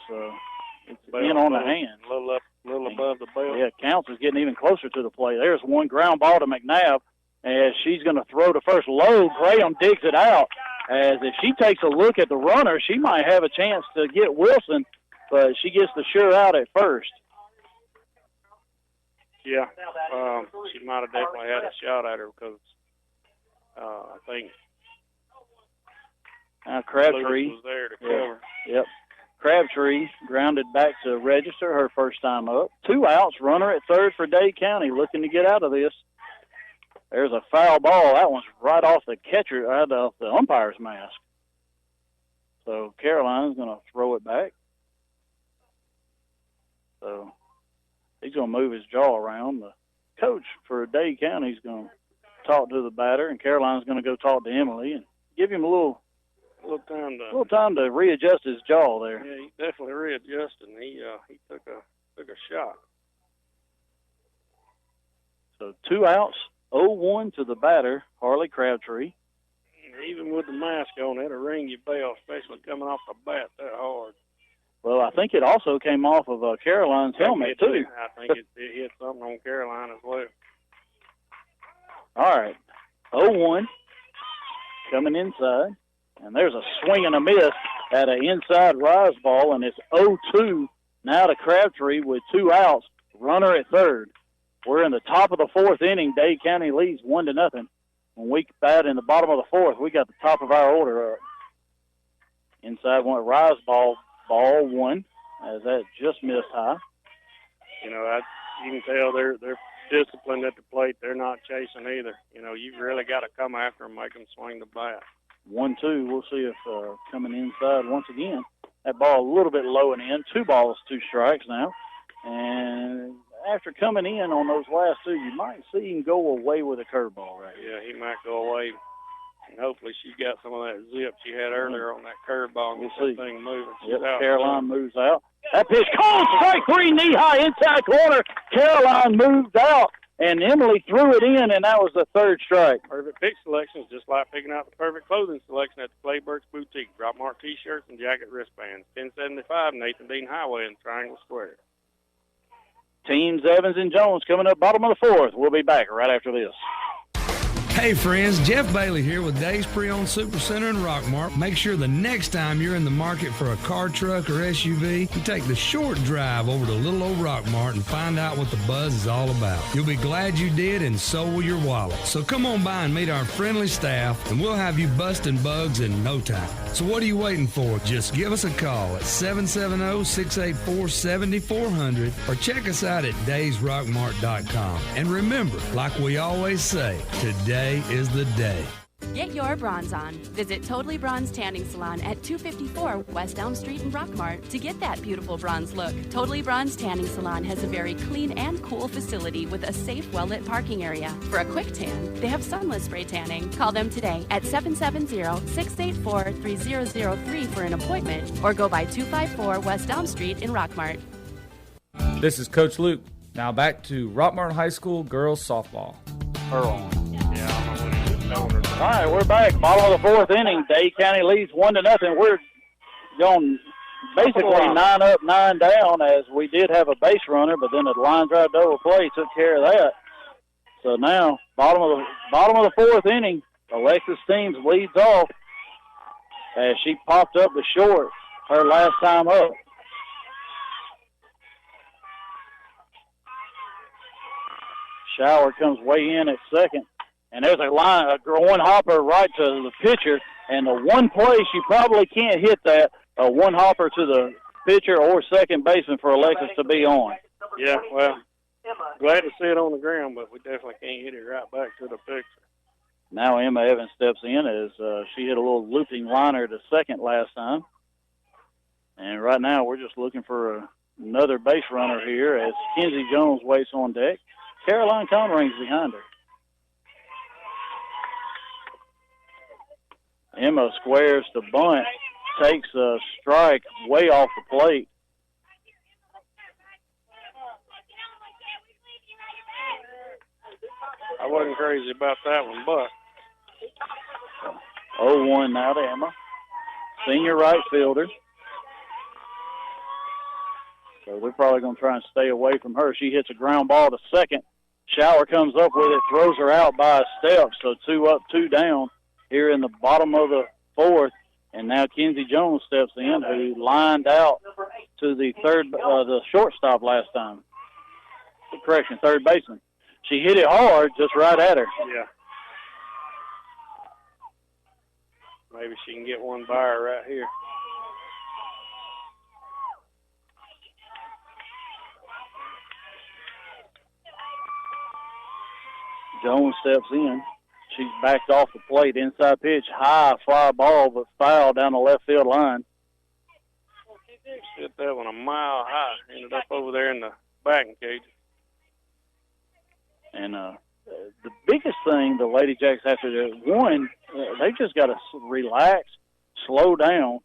it's in on the hand. A little above the belt. Yeah, Counts is getting even closer to the plate. There's one ground ball to McNabb, as she's going to throw to first low. Graham digs it out. As if she takes a look at the runner, she might have a chance to get Wilson, but she gets the sure out at first. Yeah, she might have definitely had a shot at her because I think Crabtree was there to cover. Yep. Crabtree grounded back to register her first time up. 2 outs, runner at third for Dade County, looking to get out of this. There's a foul ball. That one's right off the catcher, right off the umpire's mask. So Caroline's going to throw it back. So he's going to move his jaw around. The coach for Dade County is going to talk to the batter, and Caroline's going to go talk to Emily and give him a little time to readjust his jaw there. Yeah, he definitely readjusted. And he took a shot. So 2 outs. 0-1 to the batter, Harley Crabtree. Even with the mask on, it'll ring your bell, especially coming off the bat that hard. Well, I think it also came off of Caroline's helmet, too. I think it hit something on Caroline as well. All right, 0-1 coming inside. And there's a swing and a miss at an inside rise ball, and it's 0-2 now to Crabtree with 2 outs, runner at third. We're in the top of the 4th inning. Dade County leads 1-0. When we bat in the bottom of the 4th, we got the top of our order. Inside one, rise ball 1, as that just missed high. You know, you can tell they're disciplined at the plate. They're not chasing either. You know, you've really got to come after them, make them swing the bat. 1-2. We'll see if coming inside once again. That ball a little bit low and in. 2 balls, 2 strikes now. And after coming in on those last 2, you might see him go away with a curveball right here. Yeah, he might go away. And hopefully she's got some of that zip she had earlier on that curveball and get that thing moving. Yep, Caroline moves out. That pitch called strike 3, knee-high inside corner. Caroline moved out and Emily threw it in, and that was the third strike. Perfect pick selection is just like picking out the perfect clothing selection at the Clayburgh Boutique. Rockmart T-shirts and jacket wristbands. 1075 Nathan Dean Highway in Triangle Square. Teams Evans and Jones coming up bottom of the fourth. We'll be back right after this. Hey friends, Jeff Bailey here with Dave's Pre-Owned Supercenter in Rockmart. Make sure the next time you're in the market for a car, truck, or SUV, you take the short drive over to little old Rockmart and find out what the buzz is all about. You'll be glad you did, and so will your wallet. So come on by and meet our friendly staff, and we'll have you busting bugs in no time. So what are you waiting for? Just give us a call at 770-684-7400 or check us out at daysrockmart.com. And remember, like we always say, today is the day. Get your bronze on. Visit Totally Bronze Tanning Salon at 254 West Elm Street in Rockmart to get that beautiful bronze look. Totally Bronze Tanning Salon has a very clean and cool facility with a safe, well-lit parking area. For a quick tan, they have sunless spray tanning. Call them today at 770-684-3003 for an appointment or go by 254 West Elm Street in Rockmart. This is Coach Luke. Now back to Rockmart High School girls softball. All right, we're back. Bottom of the fourth inning. Dade County leads 1-0. We're going basically 9 up, 9 down, as we did have a base runner, but then the line drive double play took care of that. So now, bottom of the fourth inning, Alexis Teams leads off as she popped up the short her last time up. Shower comes way in at second. And there's a one hopper right to the pitcher, and the one place you probably can't hit that, a one hopper to the pitcher or second baseman for Alexis to be on. Yeah, well, glad to see it on the ground, but we definitely can't hit it right back to the pitcher. Now Emma Evans steps in as she hit a little looping liner to second last time. And right now we're just looking for another base runner here as Kenzie Jones waits on deck. Caroline Conring's behind her. Emma squares to bunt, takes a strike way off the plate. I wasn't crazy about that one, but 0-1 now to Emma. Senior right fielder. So we're probably going to try and stay away from her. She hits a ground ball to second. Shower comes up with it, throws her out by a step. So 2 up, 2 down here in the bottom of the fourth. And now Kenzie Jones steps in, who lined out to the the shortstop last time. Correction, third baseman. She hit it hard, just right at her. Yeah. Maybe she can get one by her right here. Jones steps in. She's backed off the plate. Inside pitch, high fly ball, but foul down the left field line. Hit that one a mile high. Ended up over there in the batting cage. And the biggest thing the Lady Jacks have to do, one, they've just got to relax, slow down,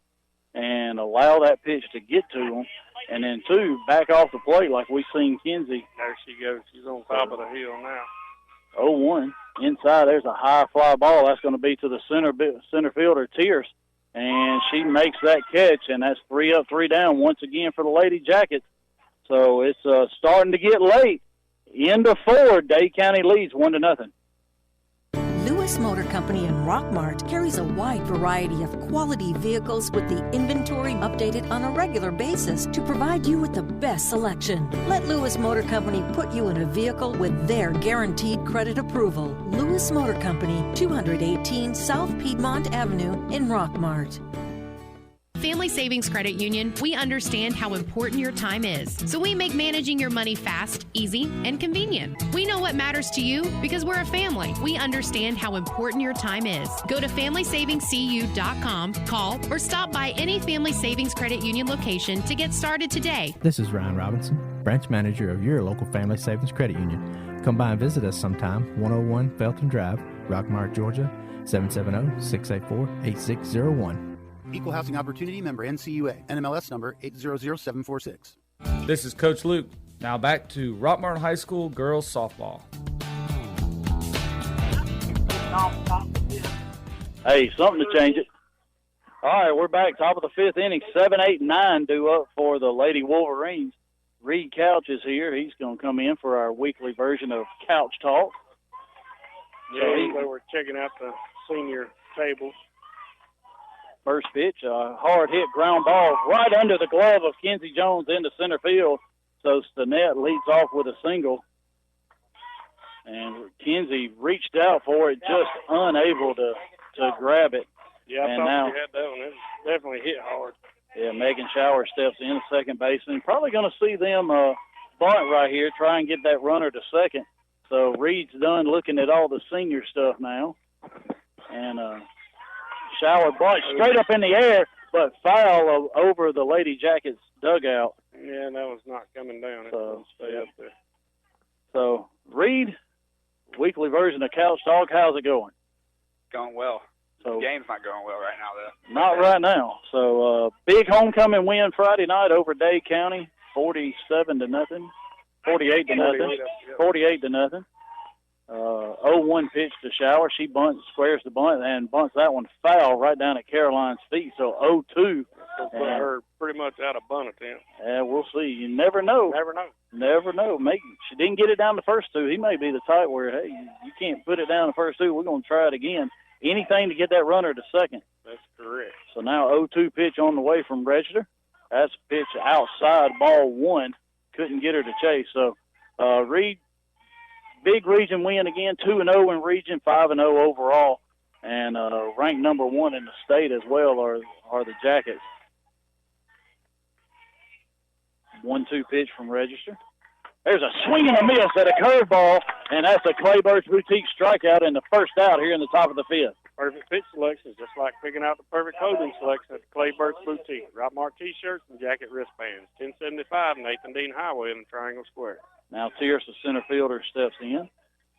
and allow that pitch to get to them. And then, two, back off the plate like we've seen Kenzie. There she goes. She's on top of the hill now. 0-1. Inside, there's a high fly ball. That's going to be to the center fielder, Tierce. And she makes that catch, and that's 3 up, 3 down once again for the Lady Jackets. So it's starting to get late. End of 4, Dade County leads 1-0. Lewis Motor Company in Rockmart carries a wide variety of quality vehicles with the inventory updated on a regular basis to provide you with the best selection. Let Lewis Motor Company put you in a vehicle with their guaranteed credit approval. Lewis Motor Company, 218 South Piedmont Avenue in Rockmart. Family Savings Credit Union, we understand how important your time is. So we make managing your money fast, easy, and convenient. We know what matters to you because we're a family. We understand how important your time is. Go to FamilySavingsCU.com, call, or stop by any Family Savings Credit Union location to get started today. This is Ryan Robinson, branch manager of your local Family Savings Credit Union. Come by and visit us sometime, 101 Felton Drive, Rockmart, Georgia, 770-684-8601. Equal Housing Opportunity member NCUA. NMLS number 800746. This is Coach Luke. Now back to Rockmart High School girls softball. Hey, something to change it. All right, we're back. Top of the fifth inning. 7, 8, 9 due up for the Lady Wolverines. Reed Couch is here. He's going to come in for our weekly version of Couch Talk. Yeah, they were checking out the senior tables. First pitch, a hard hit ground ball right under the glove of Kenzie Jones into center field. So Stinnett leads off with a single. And Kenzie reached out for it, just unable to grab it. Yeah, I thought she had that one. It was definitely hit hard. Yeah, Megan Shower steps in, second baseman. Probably going to see them bunt right here, try and get that runner to second. So Reed's done looking at all the senior stuff now. And Shower bunt straight up in the air, but foul over the Lady Jackets dugout. Yeah, that was not coming down. It was stay up there. So, Reed, weekly version of Couch Talk, how's it going? Going well. So, the game's not going well right now, though. Not right now. So, big homecoming win Friday night over Dade County, 47-0. 48-0. 48-0. 0-1 pitch to Shower. She squares the bunt and bunts that one foul right down at Caroline's feet. So 0-2. Put her pretty much out of bunt attempt. We'll see. You never know. Never know. Maybe she didn't get it down the first two. He may be the type where, hey, you can't put it down the first two. We're going to try it again. Anything to get that runner to second. That's correct. So now 0-2 pitch on the way from Register. That's a pitch outside, ball one. Couldn't get her to chase. So Reed, big region win again, 2-0 in region, 5-0 overall, and ranked number 1 in the state as well are the Jackets. 1-2 pitch from Register. There's a swing and a miss at a curveball, and that's a Clayburgh Boutique strikeout in the first out here in the top of the fifth. Perfect pitch selection is just like picking out the perfect clothing selection at the Clayburgh Boutique. Rockmart T-shirts and jacket wristbands. 1075 Nathan Dean Highway in the Triangle Square. Now Tierce, the center fielder, steps in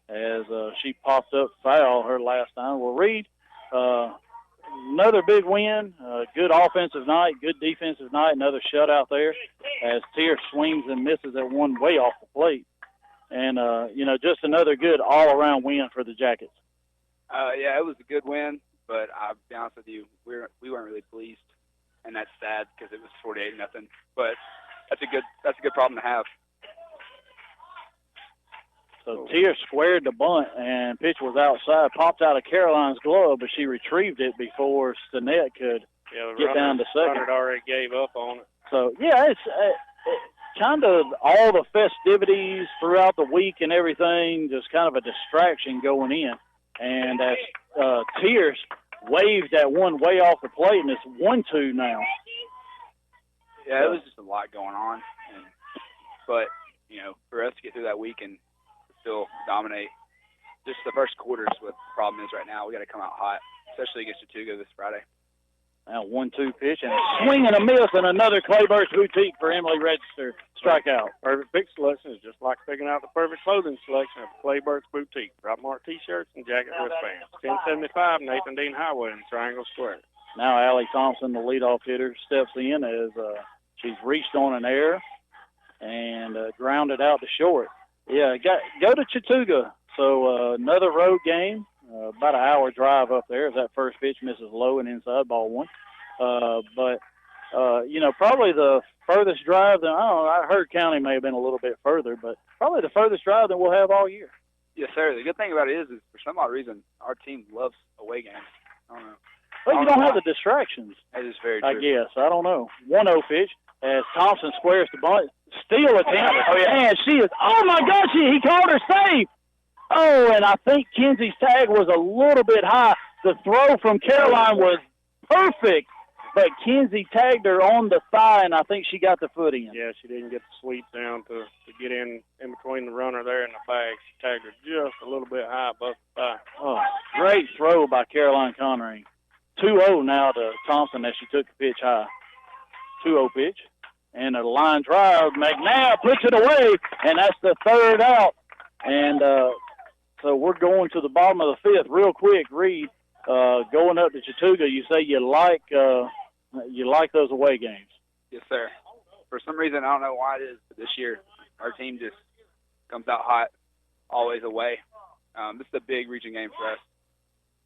as she popped up foul her last time. Well, Reed, another big win, good offensive night, good defensive night, another shutout there as Tierce swings and misses that one way off the plate. And, just another good all-around win for the Jackets. Yeah, it was a good win, but I'll be honest with you, we weren't really pleased, and that's sad because it was 48-0. But that's a good problem to have. So Tierce squared the bunt, and pitch was outside, popped out of Caroline's glove, but she retrieved it before Stinnett could get down to second. The runner already gave up on it. So, yeah, it's kind of all the festivities throughout the week and everything, just kind of a distraction going in. And as Tierce waved that one way off the plate, and it's 1-2 now. Yeah, it was just a lot going on. But, for us to get through that week and still dominate, just the first quarter is what the problem is right now. We got to come out hot, especially against Chattooga this Friday. Now 1-2 pitch and a swing and a miss, and another Clayburgh Boutique for Emily Register strikeout. Perfect pick selection is just like picking out the perfect clothing selection at Clayburgh Boutique. Rockmart T-shirts and jacket wristbands. 1075 Nathan Dean Highway in Triangle Square. Now Allie Thompson, the leadoff hitter, steps in as she's reached on an error and grounded out to short. Yeah, go to Chattooga. So another road game. About an hour drive up there as that first pitch misses low and inside, ball one. But probably the furthest drive I don't know, I heard County may have been a little bit further, but probably the furthest drive that we'll have all year. Yes, sir. The good thing about it is for some odd reason, our team loves away games. I don't know. Well, you don't have the distractions. That is very true. I guess. I don't know. 1-0 pitch as Thompson squares the bunt. Steal attempt. Oh, yeah. And she is, oh, my gosh, he called her safe. Oh, and I think Kenzie's tag was a little bit high. The throw from Caroline was perfect, but Kenzie tagged her on the thigh, and I think she got the foot in. Yeah, she didn't get the sweep down to get in between the runner there and the bag. She tagged her just a little bit high above the thigh. Oh, great throw by Caroline Connery. 2-0 now to Thompson as she took the pitch high. 2-0 pitch. And a line drive. McNabb puts it away, and that's the third out. And so we're going to the bottom of the fifth real quick. Reed, going up to Chattooga, you say you like those away games. Yes, sir. For some reason, I don't know why it is, but this year our team just comes out hot, always away. This is a big region game for us.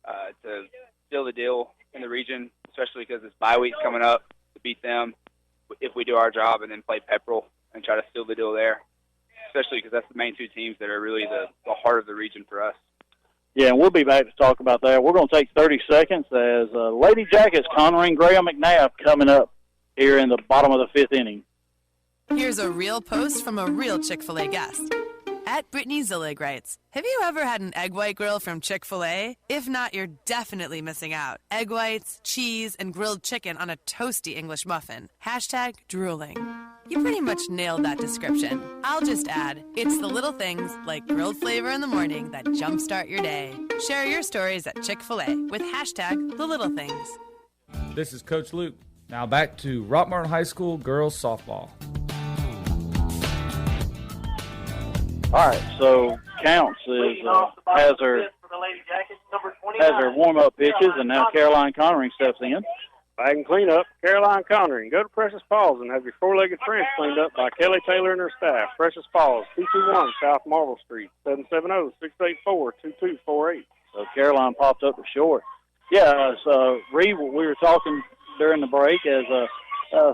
to seal the deal in the region, especially because it's bye week coming up, to beat them if we do our job, and then play Pepperell and try to seal the deal there, especially because that's the main two teams that are really the heart of the region for us. Yeah, and we'll be back to talk about that. We're going to take 30 seconds as Lady Jackets, Connery and Graham McNabb coming up here in the bottom of the 5th inning. Here's a real post from a real Chick-fil-A guest. At Brittany Zillig writes, have you ever had an egg white grill from Chick-fil-A? If not, you're definitely missing out. Egg whites, cheese, and grilled chicken on a toasty English muffin. Hashtag drooling. You pretty much nailed that description. I'll just add, it's the little things like grilled flavor in the morning that jumpstart your day. Share your stories at Chick-fil-A with hashtag the little things. This is Coach Luke. Now back to Rockmart High School girls softball. All right, so Counts has her warm-up pitches, and now Caroline Connery steps in. Bag and clean up, Caroline Connery. Go to Precious Paws and have your four-legged friends cleaned up by Kelly Taylor and her staff. Precious Paws, 221 South Marble Street, 770-684-2248. So Caroline popped up to short. Yeah, so Reed, we were talking during the break as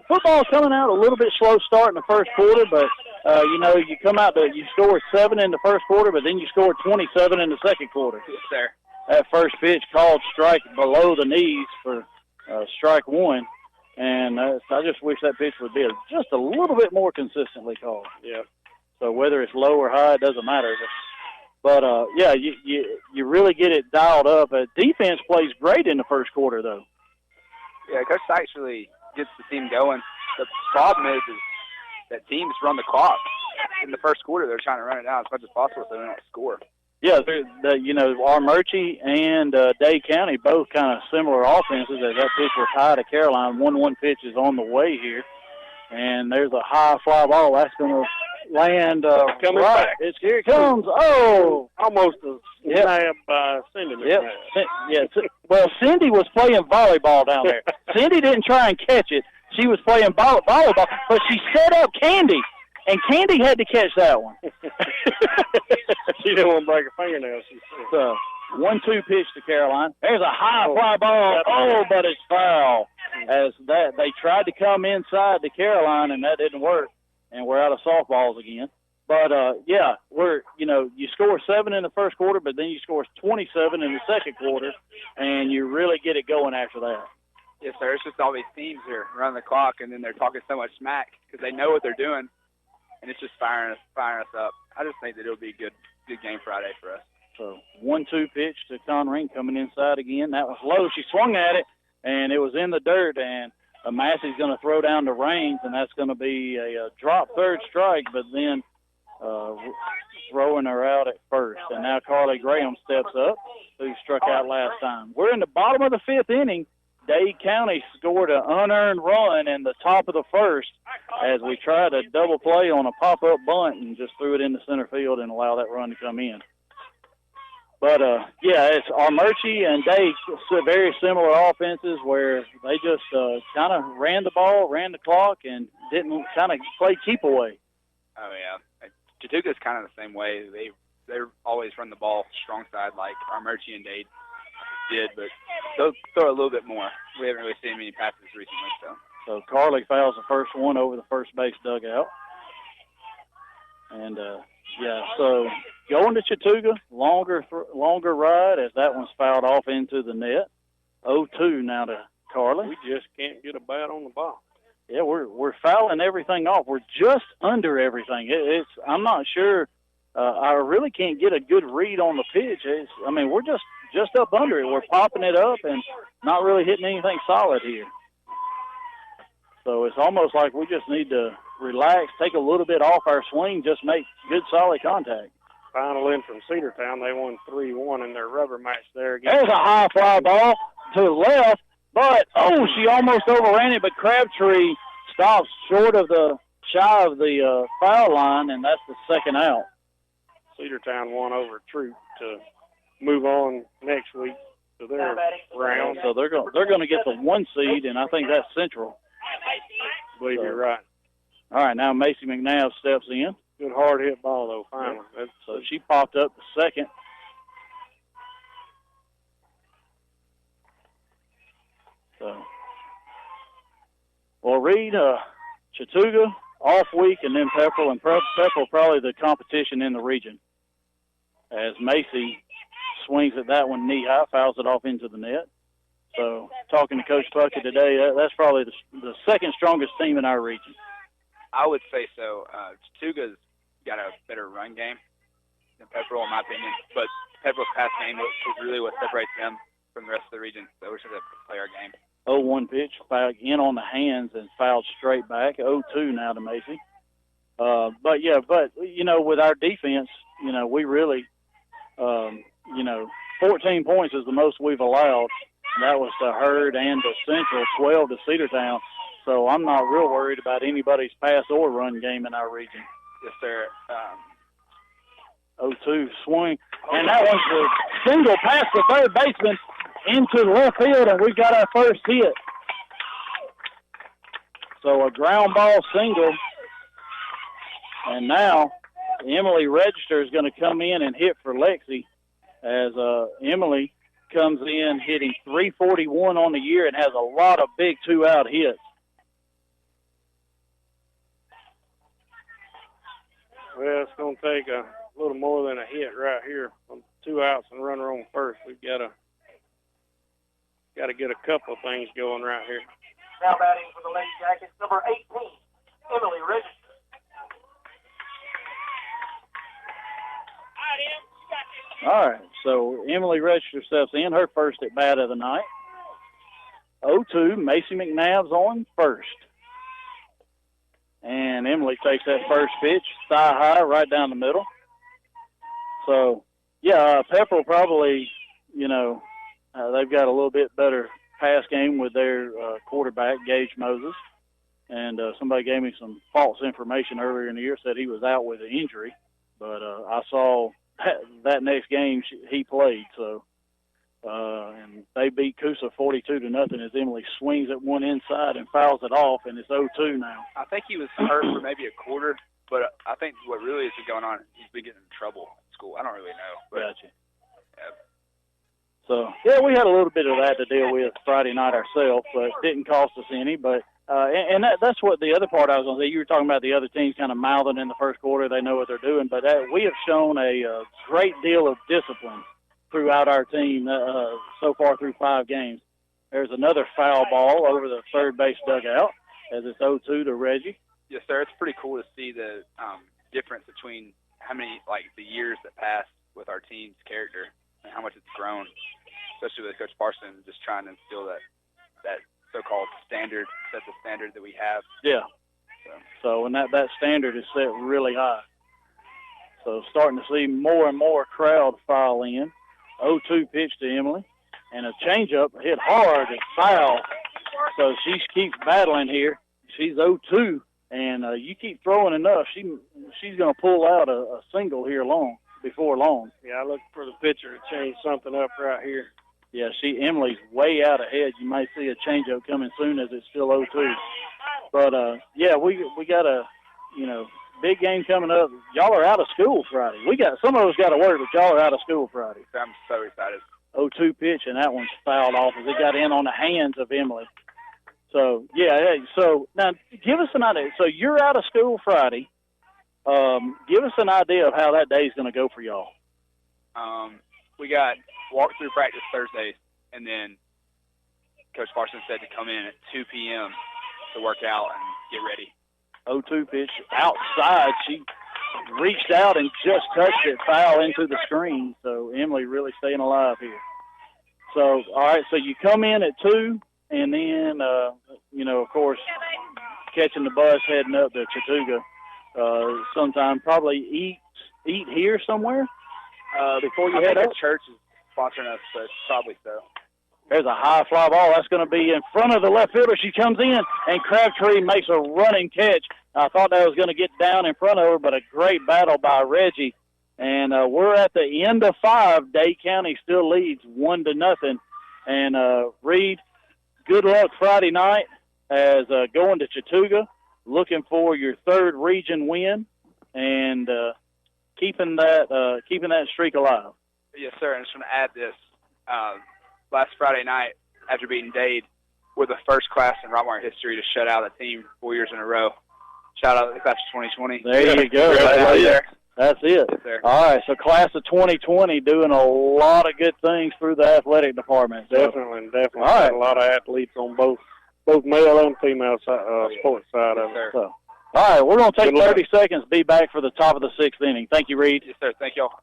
football's coming out a little bit slow start in the first quarter, but you come out you score 7 in the first quarter, but then you score 27 in the second quarter. Yes, sir. That first pitch called strike below the knees for strike one, and I just wish that pitch would be just a little bit more consistently called. Yeah. So whether it's low or high, it doesn't matter. But you really get it dialed up. Defense plays great in the first quarter, though. Yeah, Coach Sykes really gets the team going. The problem is that teams run the clock. In the first quarter, they're trying to run it down as much as possible so they don't score. Yeah, our Murchie and Dade County both kind of similar offenses. As that pitch was high to Caroline, 1-1 pitch is on the way here, and there's a high fly ball that's going to land coming right. back. Here it comes. Oh, almost a snap by Cindy. Yep. Well, Cindy was playing volleyball down there. Cindy didn't try and catch it. She was playing volleyball, but she set up Candy, and Candy had to catch that one. She didn't want to break her fingernails. So 1-2 pitch to Caroline. There's a high fly ball. Oh, but it's foul. As that they tried to come inside to Caroline, and that didn't work, and we're out of softballs again. But you score 7 in the first quarter, but then you score 27 in the second quarter, and you really get it going after that. Yes, sir. It's just all these teams are running the clock, and then they're talking so much smack because they know what they're doing, and it's just firing us up. I just think that it'll be a good game Friday for us. So 1-2 pitch to Conring coming inside again. That was low. She swung at it, and it was in the dirt, and Massey's going to throw down the reins, and that's going to be a drop third strike, but then throwing her out at first. And now Carly Graham steps up, who struck out last time. We're in the bottom of the 5th inning. Dade County scored an unearned run in the top of the first as we tried a double play on a pop-up bunt and just threw it into center field and allowed that run to come in. But, it's our Murchie and Dade, very similar offenses where they just kind of ran the ball, ran the clock, and didn't kind of play keep away. Oh, yeah. Chattooga's kind of the same way. They always run the ball strong side like our Murchie and Dade did, but they'll throw a little bit more. We haven't really seen many passes recently. So Carly fouls the first one over the first base dugout. And, so going to Chattooga, longer ride as that one's fouled off into the net. 0-2 now to Carly. We just can't get a bat on the ball. Yeah, we're fouling everything off. We're just under everything. I'm not sure. I really can't get a good read on the pitch. We're just up under it. We're popping it up and not really hitting anything solid here. So it's almost like we just need to relax, take a little bit off our swing, just make good, solid contact. Final in from Cedartown. They won 3-1 in their rubber match there again. There's a high fly ball to the left, but, she almost overran it, but Crabtree stops shy of the foul line, and that's the second out. Cedartown won over Troop to move on next week to their round. So they're going to get the 1 seed, and I think that's Central. I believe you're right. All right, now Macy McNabb steps in. Good hard hit ball though. Finally, so she popped up to second. Reed, Chattooga, off week, and then Pepperell. And Pepperell probably the competition in the region. As Macy swings at that one knee high, fouls it off into the net. So talking to Coach Puckett today, that's probably the second strongest team in our region. I would say so. Chattooga's got a better run game than Pepperell, in my opinion. But Pepperell's pass game is really what separates them from the rest of the region. So we're just going to play our game. 0-1 pitch, fouled in on the hands and fouled straight back. 0-2 now to Macy. But, with our defense, we really, 14 points is the most we've allowed. That was to Hurd and to Central, 12 to Cedartown. So I'm not real worried about anybody's pass or run game in our region. Yes, sir. 0-2 swing. And that one's a single past the third baseman into left field, and we've got our first hit. So a ground ball single. And now Emily Register is going to come in and hit for Lexi as Emily comes in hitting .341 on the year and has a lot of big two-out hits. Well, it's going to take a little more than a hit right here. 2 outs and runner on first. We've got to get a couple of things going right here. Now batting for the Lady Jackets, number 18, Emily Register. All right, so Emily Register steps in, her first at bat of the night. 0-2, Macy McNabb's on first. And Emily takes that first pitch, thigh high, right down the middle. So, Pepperell probably, they've got a little bit better pass game with their quarterback, Gage Moses. And somebody gave me some false information earlier in the year, said he was out with an injury. But I saw that next game he played. So, and they beat Coosa 42-0 as Emily swings at one inside and fouls it off, and it's 0-2 now. I think he was hurt for maybe a quarter, but I think what really has been going on, he's been getting in trouble at school. I don't really know. But, gotcha. So, we had a little bit of that to deal with Friday night ourselves, but it didn't cost us any. But that's what the other part I was going to say. You were talking about the other teams kind of mouthing in the first quarter. They know what they're doing. But we have shown a great deal of discipline throughout our team so far through 5 games. There's another foul ball over the third base dugout as it's 0-2 to Reggie. Yes, sir. It's pretty cool to see the difference between how many, the years that passed with our team's character and how much it's grown, especially with Coach Parson just trying to instill that so-called standard, set the standard that we have. Yeah. So and that standard is set really high. So starting to see more and more crowd file in. 0-2 pitch to Emily. And a changeup hit hard and foul. So she keeps battling here. She's 0-2. And you keep throwing enough, she's going to pull out a single here before long. Yeah, I look for the pitcher to change something up right here. Yeah, Emily's way out ahead. You might see a changeup coming soon as it's still 0-2. But, we got a, big game coming up. Y'all are out of school Friday. Some of us got to work, but y'all are out of school Friday. I'm so excited. 0-2 pitch, and that one's fouled off as it got in on the hands of Emily. So, so now give us an idea. So you're out of school Friday. Give us an idea of how that day is going to go for y'all. We got walk-through practice Thursdays, and then Coach Parson said to come in at 2 p.m. to work out and get ready. 0-2 pitch outside. She reached out and just touched it, foul into the screen. So Emily really staying alive here. So, all right, so you come in at 2, and then, of course, catching the bus heading up to Chattooga. Sometime probably eat here somewhere before you head up. The church is sponsoring us, so probably so. There's a high fly ball. That's going to be in front of the left fielder. She comes in, and Crabtree makes a running catch. I thought that was going to get down in front of her, but a great battle by Reggie. And we're at the end of 5. Dade County still leads 1-0. And Reed, good luck Friday night as going to Chattooga, looking for your 3rd region win, and keeping that streak alive. Yes, sir. And I just want to add this. Last Friday night, after beating Dade, we're the first class in Rockmart history to shut out a team 4 years in a row. Shout out to the class of 2020. There you go. That's it. Yes, all right, so class of 2020 doing a lot of good things through the athletic department. So. Definitely. All right. Got a lot of athletes on both male and female sports side of it. So. All right, we're going to take 30 seconds, be back for the top of the 6th inning. Thank you, Reed. Yes, sir. Thank y'all.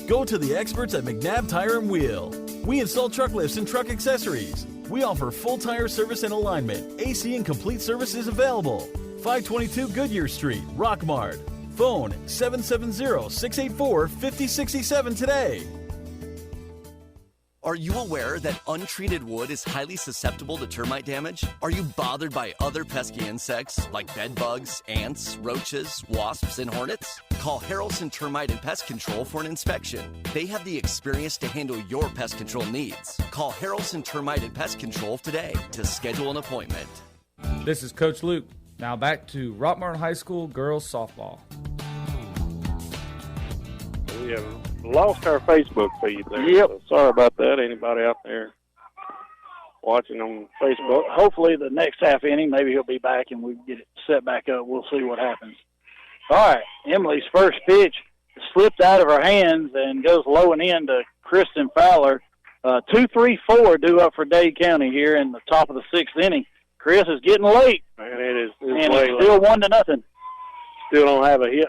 Go to the experts at McNabb Tire and Wheel. We install truck lifts and truck accessories. We offer full tire service and alignment. AC and complete service is available. 522 Goodyear Street, Rockmart. Phone 770-684-5067 today. Are you aware that untreated wood is highly susceptible to termite damage? Are you bothered by other pesky insects like bed bugs, ants, roaches, wasps, and hornets? Call Harrelson Termite and Pest Control for an inspection. They have the experience to handle your pest control needs. Call Harrelson Termite and Pest Control today to schedule an appointment. This is Coach Luke. Now back to Rockmart High School girls softball. We have lost our Facebook feed there. Yep. So sorry about that. Anybody out there watching on Facebook? Hopefully the next half inning, maybe he'll be back and we can get it set back up. We'll see what happens. All right, Emily's first pitch slipped out of her hands and goes low and in to Kristen Fowler. 2-3-4 due up for Dade County here in the top of the 6th inning. Chris is getting late. Man, it's and way it's still late. 1-0. Still don't have a hit.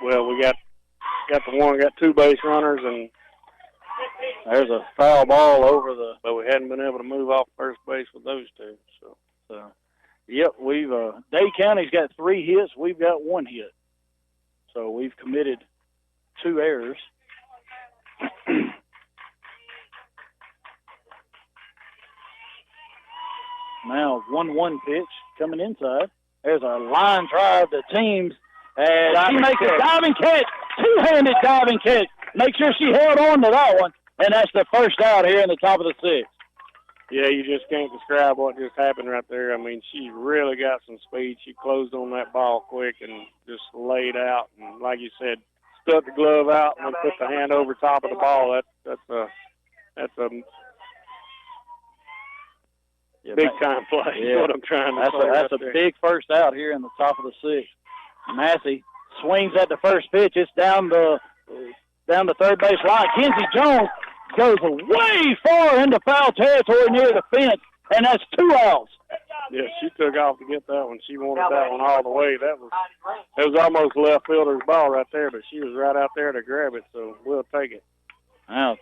Well, we got two base runners, and there's a foul ball over the. But we hadn't been able to move off first base with those two. So yep, we've Dade County's got 3 hits. We've got 1 hit. So we've committed 2 errors. Now 1-1 pitch coming inside. There's a line drive to Teams. And she makes a diving catch, 2-handed diving catch. Make sure she held on to that one. And that's the first out here in the top of the 6th. Yeah, you just can't describe what just happened right there. I mean, she really got some speed. She closed on that ball quick and just laid out. And like you said, stuck the glove out and then put the hand over top of the ball. That's a big time play. Yeah. Is what I'm trying to say. That's a big first out here in the top of the 6th. Massey swings at the first pitch. It's down the third base line. Kenzie Jones goes way far into foul territory near the fence, and that's 2 outs. Yeah, she took off to get that one. She wanted that one all the way. That was almost left fielder's ball right there, but she was right out there to grab it, so we'll take it. Wow.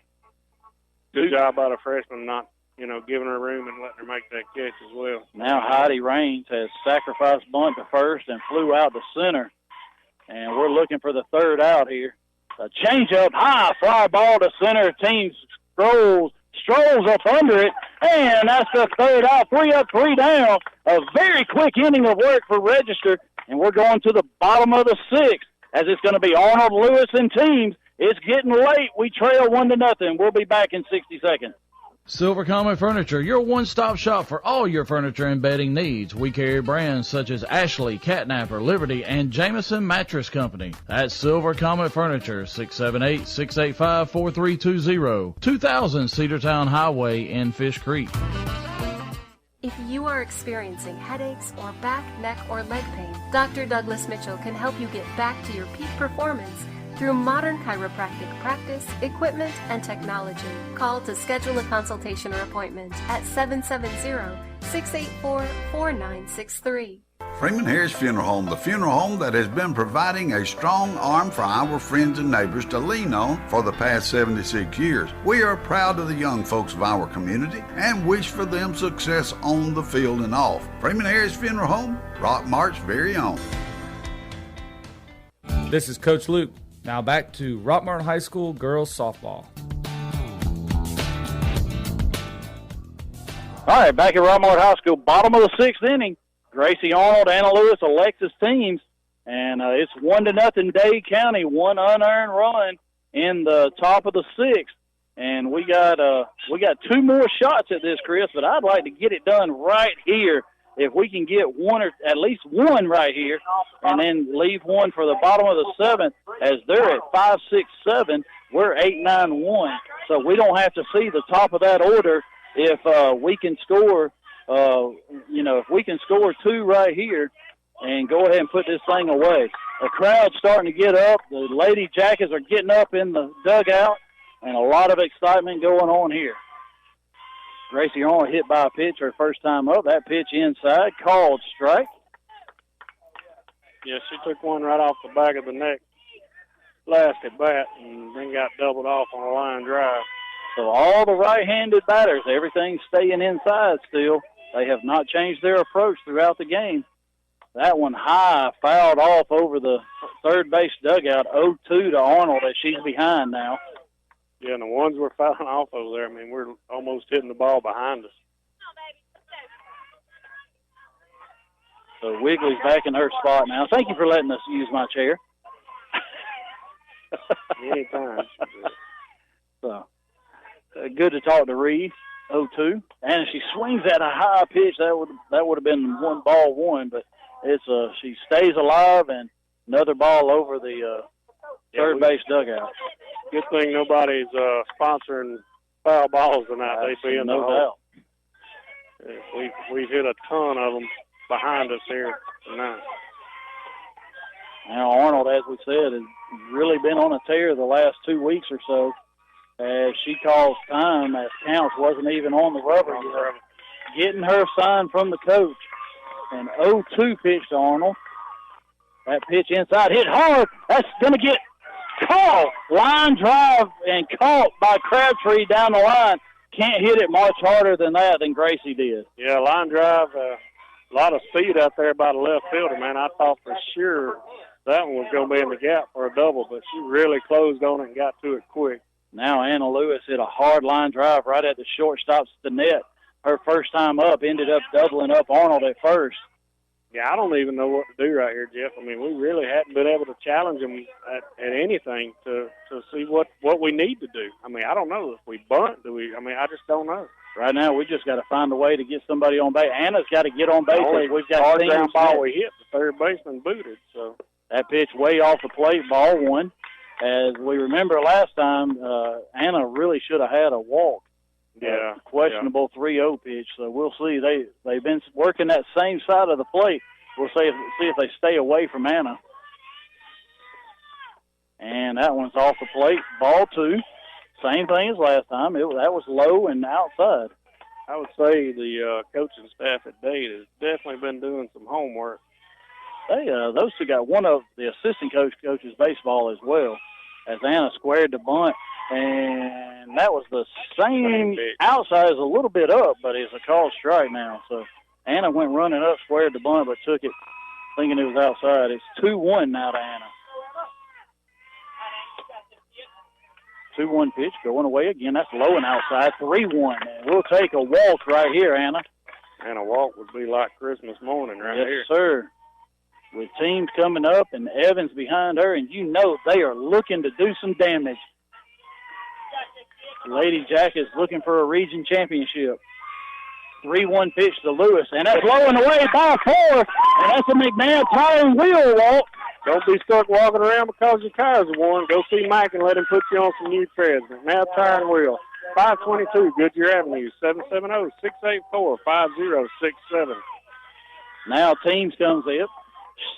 Good job by the freshman not, giving her room and letting her make that catch as well. Now Heidi Raines has sacrificed bunt to first and flew out to center, and we're looking for the 3rd out here. A changeup, high fly ball to center. Team strolls up under it, and that's the 3rd out. 3 up, 3 down. A very quick inning of work for Register, and we're going to the bottom of the 6th as it's going to be Arnold, Lewis, and Teams. It's getting late. We trail 1-0. We'll be back in 60 seconds. Silver Comet Furniture, your one-stop shop for all your furniture and bedding needs. We carry brands such as Ashley, Catnapper, Liberty, and Jameson Mattress Company. That's Silver Comet Furniture, 678-685-4320, 2000 Cedartown Highway in Fish Creek. If you are experiencing headaches or back, neck, or leg pain, Dr. Douglas Mitchell can help you get back to your peak performance through modern chiropractic practice, equipment, and technology. Call to schedule a consultation or appointment at 770-684-4963. Freeman Harris Funeral Home, the funeral home that has been providing a strong arm for our friends and neighbors to lean on for the past 76 years. We are proud of the young folks of our community and wish for them success on the field and off. Freeman Harris Funeral Home, Rockmart's very own. This is Coach Luke. Now back to Rockmart High School girls softball. All right, back at Rockmart High School, bottom of the 6th inning. Gracie Arnold, Anna Lewis, Alexis Teams, and it's 1-0 Dade County, 1 unearned run in the top of the 6th. And we got 2 more shots at this, Chris, but I'd like to get it done right here. If we can get one or at least one right here and then leave one for the bottom of the 7th, as they're at 5-6-7, we're 8-9-1. So we don't have to see the top of that order if we can score, if we can score 2 right here and go ahead and put this thing away. The crowd's starting to get up. The Lady Jackets are getting up in the dugout, and a lot of excitement going on here. Gracie Arnold hit by a pitch her first time up. That pitch inside, called strike. Yeah, she took one right off the back of the neck last at bat and then got doubled off on a line drive. So all the right-handed batters, everything's staying inside still. They have not changed their approach throughout the game. That one high, fouled off over the third base dugout, 0-2 to Arnold as she's behind now. Yeah, and the ones we're fouling off over there, I mean, we're almost hitting the ball behind us. So Wiggly's back in her spot now. Thank you for letting us use my chair. Anytime. So good to talk to Reed. 0-2, and she swings at a high pitch. That would have been 1-1, but she stays alive, and another ball over the third base dugout. Good thing nobody's sponsoring foul balls tonight. They'd be in the hole. We've hit a ton of them behind us here tonight. Now Arnold, as we said, has really been on a tear the last 2 weeks or so. As she calls time, as Counts wasn't even on the rubber yet. Getting her sign from the coach. An 0-2 pitch to Arnold. That pitch inside, hit hard. That's going to get caught. Line drive and caught by Crabtree down the line. Can't hit it much harder than that than Gracie did. Yeah, line drive, a lot of speed out there by the left fielder, man. I thought for sure that one was going to be in the gap for a double, but she really closed on it and got to it quick. Now Anna Lewis hit a hard line drive right at the shortstop's the net. Her first time up ended up doubling up Arnold at first. Yeah, I don't even know what to do right here, Jeff. I mean, we really hadn't been able to challenge them at anything to see what we need to do. I mean, I don't know if we bunt. I just don't know. Right now, we just got to find a way to get somebody on base. Anna's got to get on base. We've got hard ground ball we hit. The third baseman booted. So that pitch way off the plate, ball 1. As we remember last time, Anna really should have had a walk. Yeah. Questionable 3-0 pitch. So we'll see. They've been working that same side of the plate. We'll see if they stay away from Anna. And that one's off the plate. Ball 2. Same thing as last time. That was low and outside. I would say the coaching staff at Dade has definitely been doing some homework. Those two got one of the assistant coaches baseball as well, as Anna squared the bunt, and that was the same outside, is a little bit up, but it's a called strike now. So Anna went running up, squared the bunt, but took it thinking it was outside. It's 2-1 now to Anna. 2-1 pitch going away again. That's low and outside. 3-1. And we'll take a walk right here, Anna. And a walk would be like Christmas morning right here. Yes, sir. With teams coming up and Evans behind her, and you know they are looking to do some damage. Lady Jack is looking for a region championship. 3-1 pitch to Lewis, and that's low and away by 4, and that's a McNabb tire and wheel walk. Don't be stuck walking around because your tires are worn. Go see Mike and let him put you on some new treads. McNabb tire and wheel. 522 Goodyear Avenue, 770-684-5067. Now Teams comes in.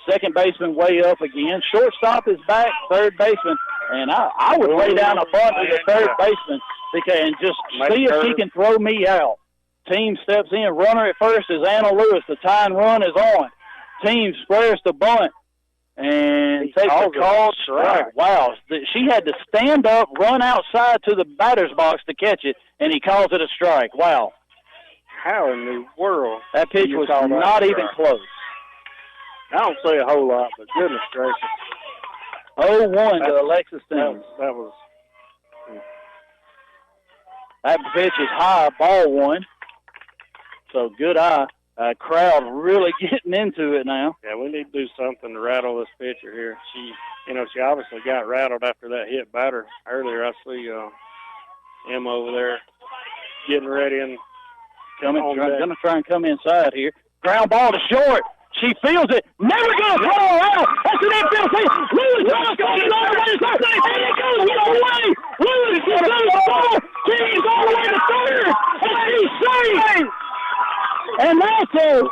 Second baseman way up again. Shortstop is back, third baseman. And I would lay down a bunt to the third baseman and just see if he can throw me out. Team steps in. Runner at first is Anna Lewis. The tying run is on. Team squares the bunt and takes a called strike. Wow. She had to stand up, run outside to the batter's box to catch it, and he calls it a strike. Wow. How in the world? That pitch was not even close. I don't say a whole lot, but goodness gracious. 0-1 to Alexis Teams. That pitch is high, ball 1. So good eye. Crowd really getting into it now. Yeah, we need to do something to rattle this pitcher here. She obviously got rattled after that hit batter earlier. I see Emma over there getting ready and going to try and come inside here. Ground ball to short. She feels it. Never going to throw her out. That's an infield thing. Lewis Ross goes all the way to third. And it goes the other way. Lewis gets out of the ball. Teams all the way to third. And she's safe. And that's a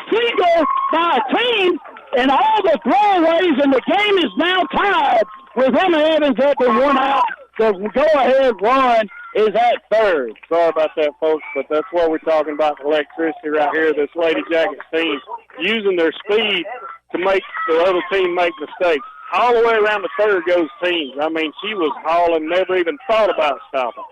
single by a team. And all the throwaways, and the game is now tied with Emma Evans at the 1 out. The go-ahead run is at third. Sorry about that, folks, but that's what we're talking about, the electricity right here. This Lady Jackets team using their speed to make the other team make mistakes. All the way around the third goes teams. I mean, she was hauling, never even thought about stopping.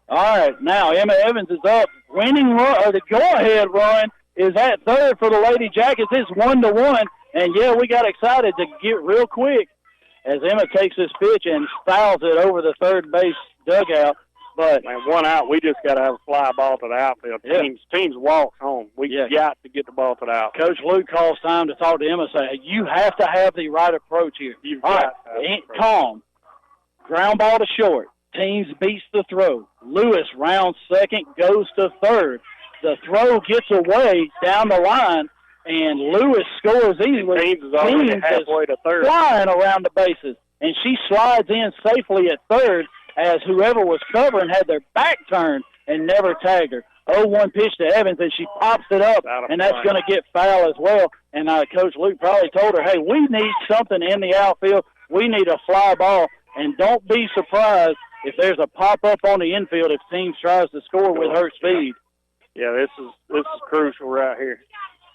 All right, now Emma Evans is up. Winning run, or the go-ahead run is at third for the Lady Jackets. It's 1-1, and yeah, we got excited to get real quick as Emma takes this pitch and fouls it over the third base dugout. But man, 1 out, we just got to have a fly ball to the outfield. Yeah. Teams walk home. We got to get the ball to the outfield. Coach Luke calls time to talk to Emma. Say, you have to have the right approach here. All right, calm. Ground ball to short. Teams beats the throw. Lewis rounds second, goes to third. The throw gets away down the line, and Lewis scores easily. Teams is already halfway to third. Flying around the bases, and she slides in safely at third as whoever was covering had their back turned and never tagged her. 0-1 pitch to Evans, and she pops it up, and that's going to get foul as well. And Coach Luke probably told her, hey, we need something in the outfield. We need a fly ball, and don't be surprised if there's a pop-up on the infield if teams tries to score with her speed. Yeah, this is crucial right here.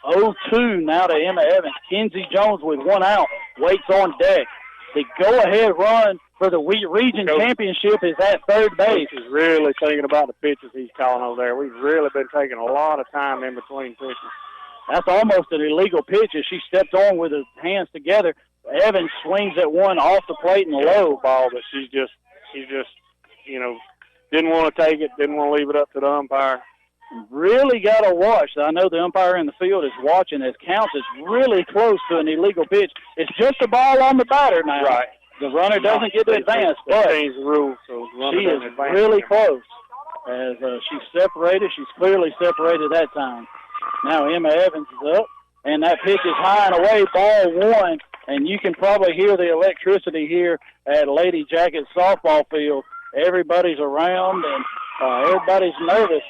0-2 now to Emma Evans. Kenzie Jones with 1 out waits on deck. The go-ahead run for the region championship is at third base. He's really thinking about the pitches he's calling over there. We've really been taking a lot of time in between pitches. That's almost an illegal pitch as she stepped on with her hands together. Evans swings at one off the plate and low. Ball, but she's just, didn't want to take it, didn't want to leave it up to the umpire. Really got to watch. I know the umpire in the field is watching as counts is really close to an illegal pitch. It's just a ball on the batter now. Right. The runner doesn't get to advance, but change the rules, so she is really close. As she's separated, she's clearly separated that time. Now Emma Evans is up, and that pitch is high and away, ball 1, and you can probably hear the electricity here at Lady Jacket softball field. Everybody's around, and everybody's nervous.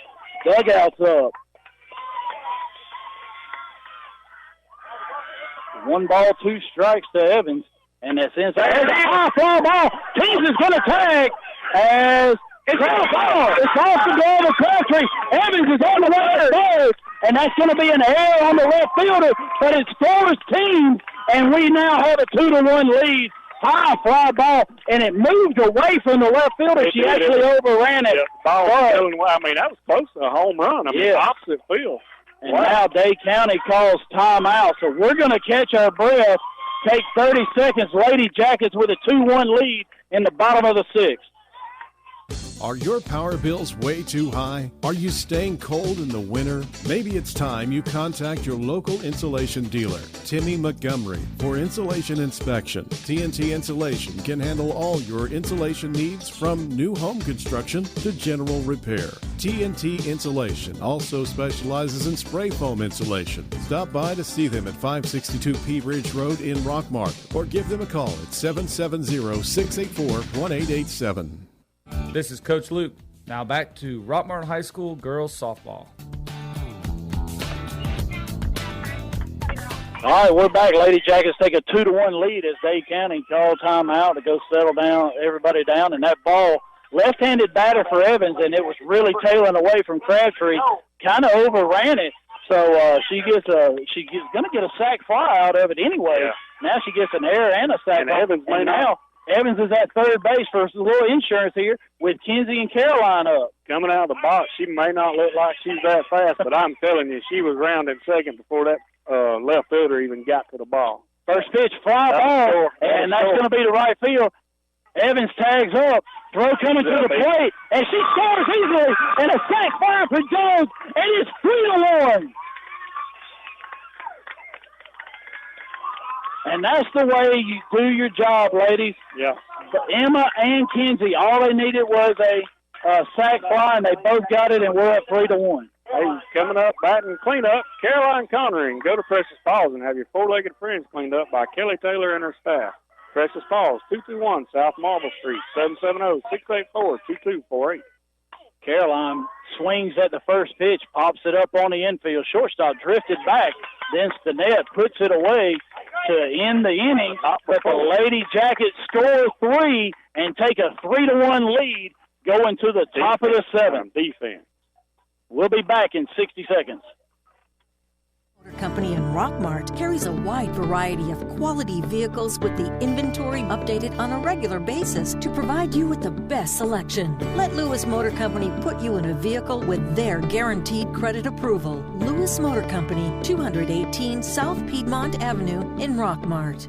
Dugout's up. 1 ball, 2 strikes to Evans, and that's inside. There's a high fly ball. Teams is going to tag as it's off ball. It's off the goal of Crabtree. Evans is on the way to third, and that's going to be an error on the left fielder, but it's Forest Teams, and we now have a 2-1 lead. High fly ball, and it moved away from the left fielder. She actually overran it. Ball going, I mean, that was close to a home run. I mean, opposite field. And now Dade County calls timeout, so we're going to catch our breath, take 30 seconds. Lady Jackets with a 2-1 lead in the bottom of the 6th. Are your power bills way too high? Are you staying cold in the winter? Maybe it's time you contact your local insulation dealer, Timmy Montgomery, for insulation inspection. TNT Insulation can handle all your insulation needs from new home construction to general repair. TNT Insulation also specializes in spray foam insulation. Stop by to see them at 562 P Ridge Road in Rockmart or give them a call at 770-684-1887. This is Coach Luke. Now back to Rockmart High School girls softball. All right, we're back. Lady Jackets take a 2-1 lead as Dade County called timeout to go settle down everybody down. And that ball, left-handed batter for Evans, and it was really tailing away from Crabtree. Kind of overran it, so she's going to get a sac fly out of it anyway. Yeah. Now she gets an error and a sac and fly. Evans may now Evans is at third base for a little insurance here with Kinsey and Caroline up. Coming out of the box, she may not look like she's that fast, but I'm telling you, she was rounding second before that left fielder even got to the ball. First pitch, fly ball, and that's going to be the right field. Evans tags up, throw coming to the plate, and she scores easily, and a sac fly for Jones, and it's 3-1. And that's the way you do your job, ladies. Yeah. But Emma and Kinsey, all they needed was a sac fly, and they both got it, and we're at 3-1. Hey, coming up, batting cleanup, Caroline Conring. Go to Precious Paws and have your four-legged friends cleaned up by Kelly Taylor and her staff. Precious Paws, 221 South Marble Street, 770-684-2248. Caroline swings at the first pitch, pops it up on the infield. Shortstop drifted back. Then Stinnett puts it away to end the inning. But the Lady Jackets score 3 and take a 3-1 lead going to the top of the 7th. Defense. We'll be back in 60 seconds. Motor Company in Rockmart carries a wide variety of quality vehicles with the inventory updated on a regular basis to provide you with the best selection. Let Lewis Motor Company put you in a vehicle with their guaranteed credit approval. Lewis Motor Company, 218 South Piedmont Avenue in Rockmart.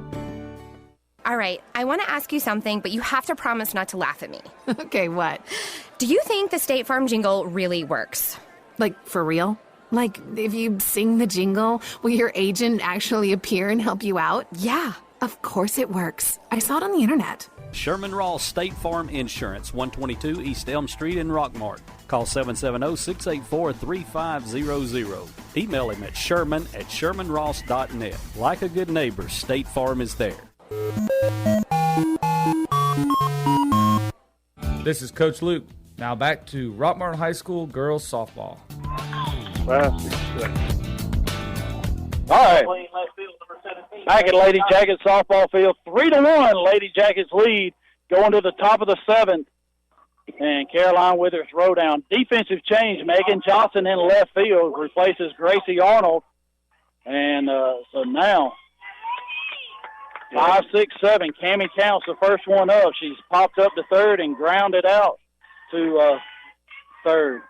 All right, I want to ask you something, but you have to promise not to laugh at me. Okay, what? Do you think the State Farm jingle really works? Like, for real? Like, if you sing the jingle, will your agent actually appear and help you out? Yeah, of course it works. I saw it on the internet. Sherman Ross State Farm Insurance, 122 East Elm Street in Rockmart. Call 770-684-3500. Email him at sherman@shermanross.net. Like a good neighbor, State Farm is there. This is Coach Luke. Now back to Rockmart High School girls softball. All right. Back at Lady Jackets softball field, 3-1. Lady Jackets lead going to the top of the 7th. And Caroline with her throw down. Defensive change. Megan Johnson in left field replaces Gracie Arnold. And so now 5, 6, 7. Cammie counts the first one up. She's popped up to third and grounded out to third.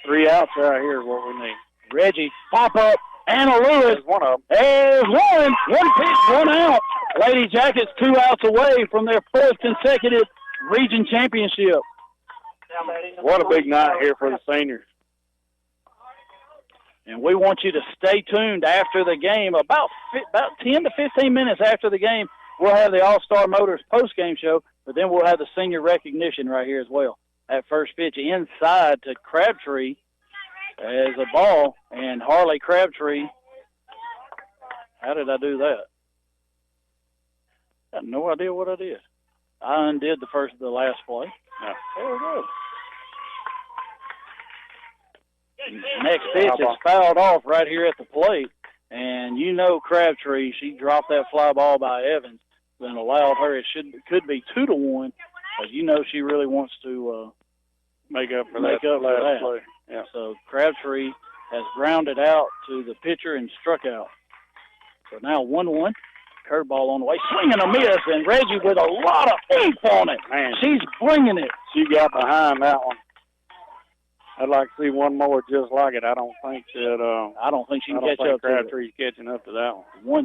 3 outs right here is what we need. Reggie, pop up. Anna Lewis. There's one of them. There's one. One pitch, 1 out. Lady Jackets 2 outs away from their 4th consecutive region championship. What a big night here for the seniors. And we want you to stay tuned after the game. About 10 to 15 minutes after the game, we'll have the All-Star Motors post-game show, but then we'll have the senior recognition right here as well. That first pitch inside to Crabtree as a ball, and Harley Crabtree. How did I do that? I have no idea what I did. I undid the last play. No. There we go. Next pitch is fouled off right here at the plate, and you know Crabtree, she dropped that fly ball by Evans and allowed her. It could be 2-1, but you know she really wants to make up for that last play. Yeah. So Crabtree has grounded out to the pitcher and struck out. So now 1-1. Curveball on the way, swing and a miss, and Reggie with a lot of oomph on it. Man, she's bringing it. She got behind that one. I'd like to see one more just like it. I don't think that. I don't think she can catch up to it. Crabtree's catching up to that one.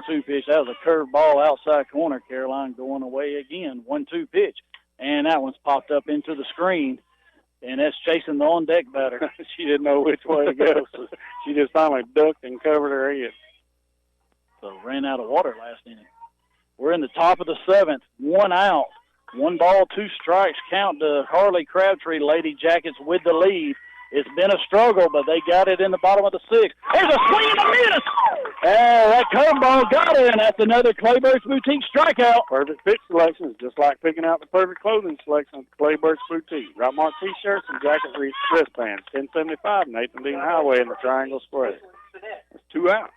1-2 pitch. That was a curveball outside corner. Caroline going away again. 1-2 pitch, and that one's popped up into the screen, and that's chasing the on-deck batter. She didn't know which way to go, so she just finally ducked and covered her head. So ran out of water last inning. We're in the top of the 7th. 1 out. 1 ball, 2 strikes. Count to Harley Crabtree. Lady Jackets with the lead. It's been a struggle, but they got it in the bottom of the 6th. There's a swing and a miss. That curveball got in. That's another Clayburgh Boutique strikeout. Perfect pitch selection is just like picking out the perfect clothing selection at Clayburgh Boutique. Rockmart T-shirts and jacket wristbands. 1075 Nathan Dean Highway in the Triangle Square. It's 2 outs.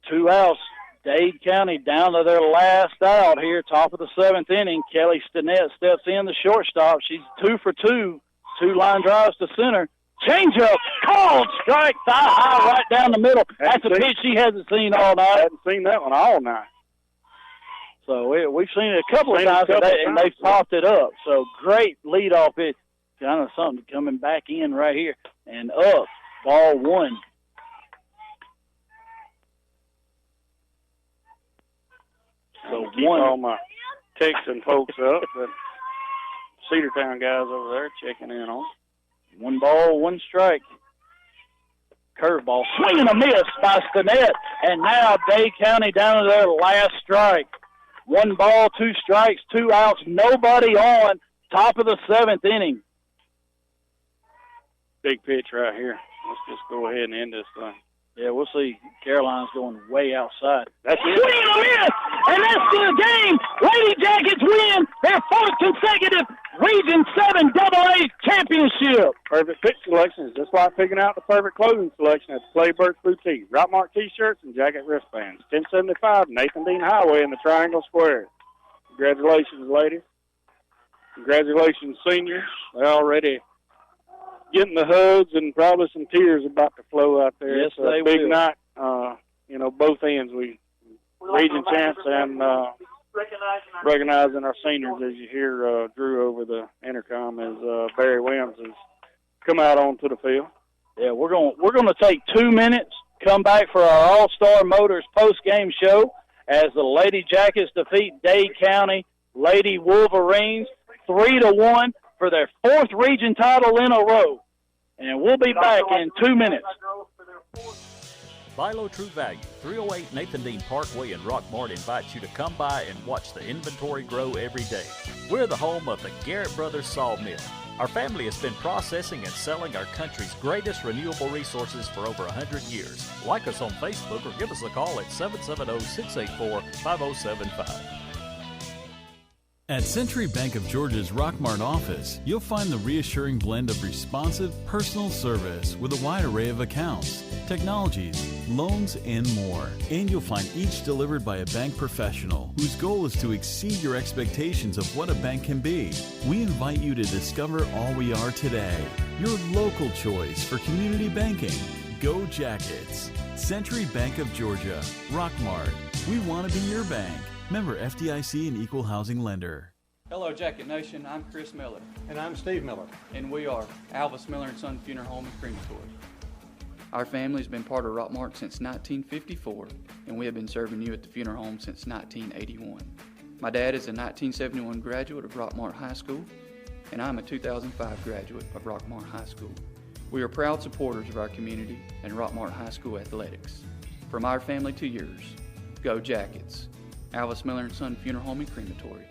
2 outs. Dade County down to their last out here, top of the 7th inning. Kelly Stinnett steps in, the shortstop. She's 2 for 2. 2 line drives to center. Changeup, called strike, thigh high right down the middle. That's a pitch she hasn't seen all night. I hadn't seen that one all night. So we've seen it a couple of times, and they've popped it up. So great leadoff pitch. Kind of something coming back in right here. And up, ball 1. So keep all my Texan folks up, but Cedartown guys over there checking in on. 1 ball, 1 strike. Curveball, swing and a miss by Stinnett, and now Dade County down to their last strike. 1 ball, 2 strikes, 2 outs, nobody on. Top of the 7th inning. Big pitch right here. Let's just go ahead and end this thing. Yeah, we'll see. Caroline's going way outside. That's it. Swing and a miss, and that's the game. Lady Jackets win their fourth consecutive Region 7 AA championship. Perfect fit selection is just like picking out the perfect clothing selection at the Playburst Boutique. Rockmart T-shirts and jacket wristbands. 1075 Nathan Dean Highway in the Triangle Square. Congratulations, ladies. Congratulations, seniors. They're already getting the hugs and probably some tears about to flow out there. Yes, it's a they big will. night. Both ends. We region champs and recognizing our seniors as you hear Drew over the intercom as Barry Williams has come out onto the field. Yeah, we're going to take 2 minutes, come back for our All-Star Motors post-game show as the Lady Jackets defeat Dade County Lady Wolverines 3-1 for their fourth region title in a row. And we'll be back in 2 minutes. Buy Low True Value, 308 Nathan Dean Parkway in Rockmart invites you to come by and watch the inventory grow every day. We're the home of the Garrett Brothers Sawmill. Our family has been processing and selling our country's greatest renewable resources for over 100 years. Like us on Facebook or give us a call at 770-684-5075. At Century Bank of Georgia's Rockmart office, you'll find the reassuring blend of responsive, personal service with a wide array of accounts, technologies, loans, and more. And you'll find each delivered by a bank professional whose goal is to exceed your expectations of what a bank can be. We invite you to discover all we are today. Your local choice for community banking. Go Jackets. Century Bank of Georgia, Rockmart. We want to be your bank. Member FDIC and Equal Housing Lender. Hello, Jacket Nation. I'm Chris Miller. And I'm Steve Miller. And we are Alvis Miller & Son Funeral Home and Crematory. Our family's been part of Rockmart since 1954, and we have been serving you at the funeral home since 1981. My dad is a 1971 graduate of Rockmart High School, and I'm a 2005 graduate of Rockmart High School. We are proud supporters of our community and Rockmart High School athletics. From our family to yours, go Jackets. Alvis Miller & Son Funeral Home and Crematory,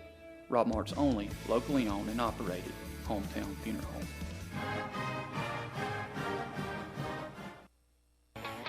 Rockmart's only locally owned and operated hometown funeral home.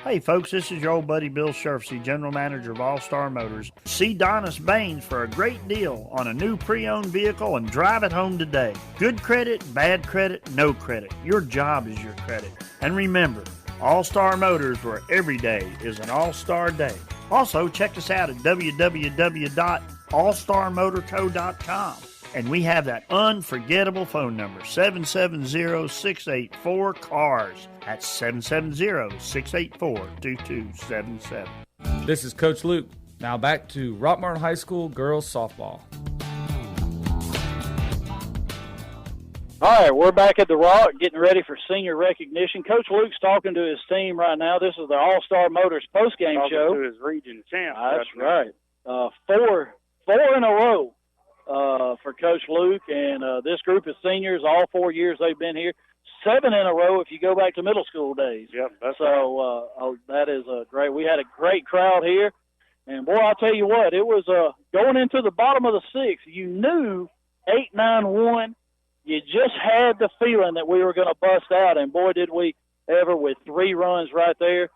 Hey folks, this is your old buddy Bill Sherfsey, General Manager of All-Star Motors. See Donis Baines for a great deal on a new pre-owned vehicle and drive it home today. Good credit, bad credit, no credit. Your job is your credit. And remember, All-Star Motors, where every day is an all-star day. Also, check us out at www.allstarmotorco.com. And we have that unforgettable phone number, 770-684-CARS. That's 770-684-2277. This is Coach Luke. Now back to Rockmart High School girls softball. All right, we're back at the Rock getting ready for senior recognition. Coach Luke's talking to his team right now. This is the All-Star Motors postgame show. Talking to his region champ. That's right. Four in a row for Coach Luke, and this group of seniors, all 4 years they've been here. 7 in a row if you go back to middle school days. Yep, that's so that is great. We had a great crowd here, and boy, I'll tell you what, it was going into the bottom of the sixth. You knew 8-9-1. You just had the feeling that we were going to bust out, and boy, did we ever with 3 runs right there,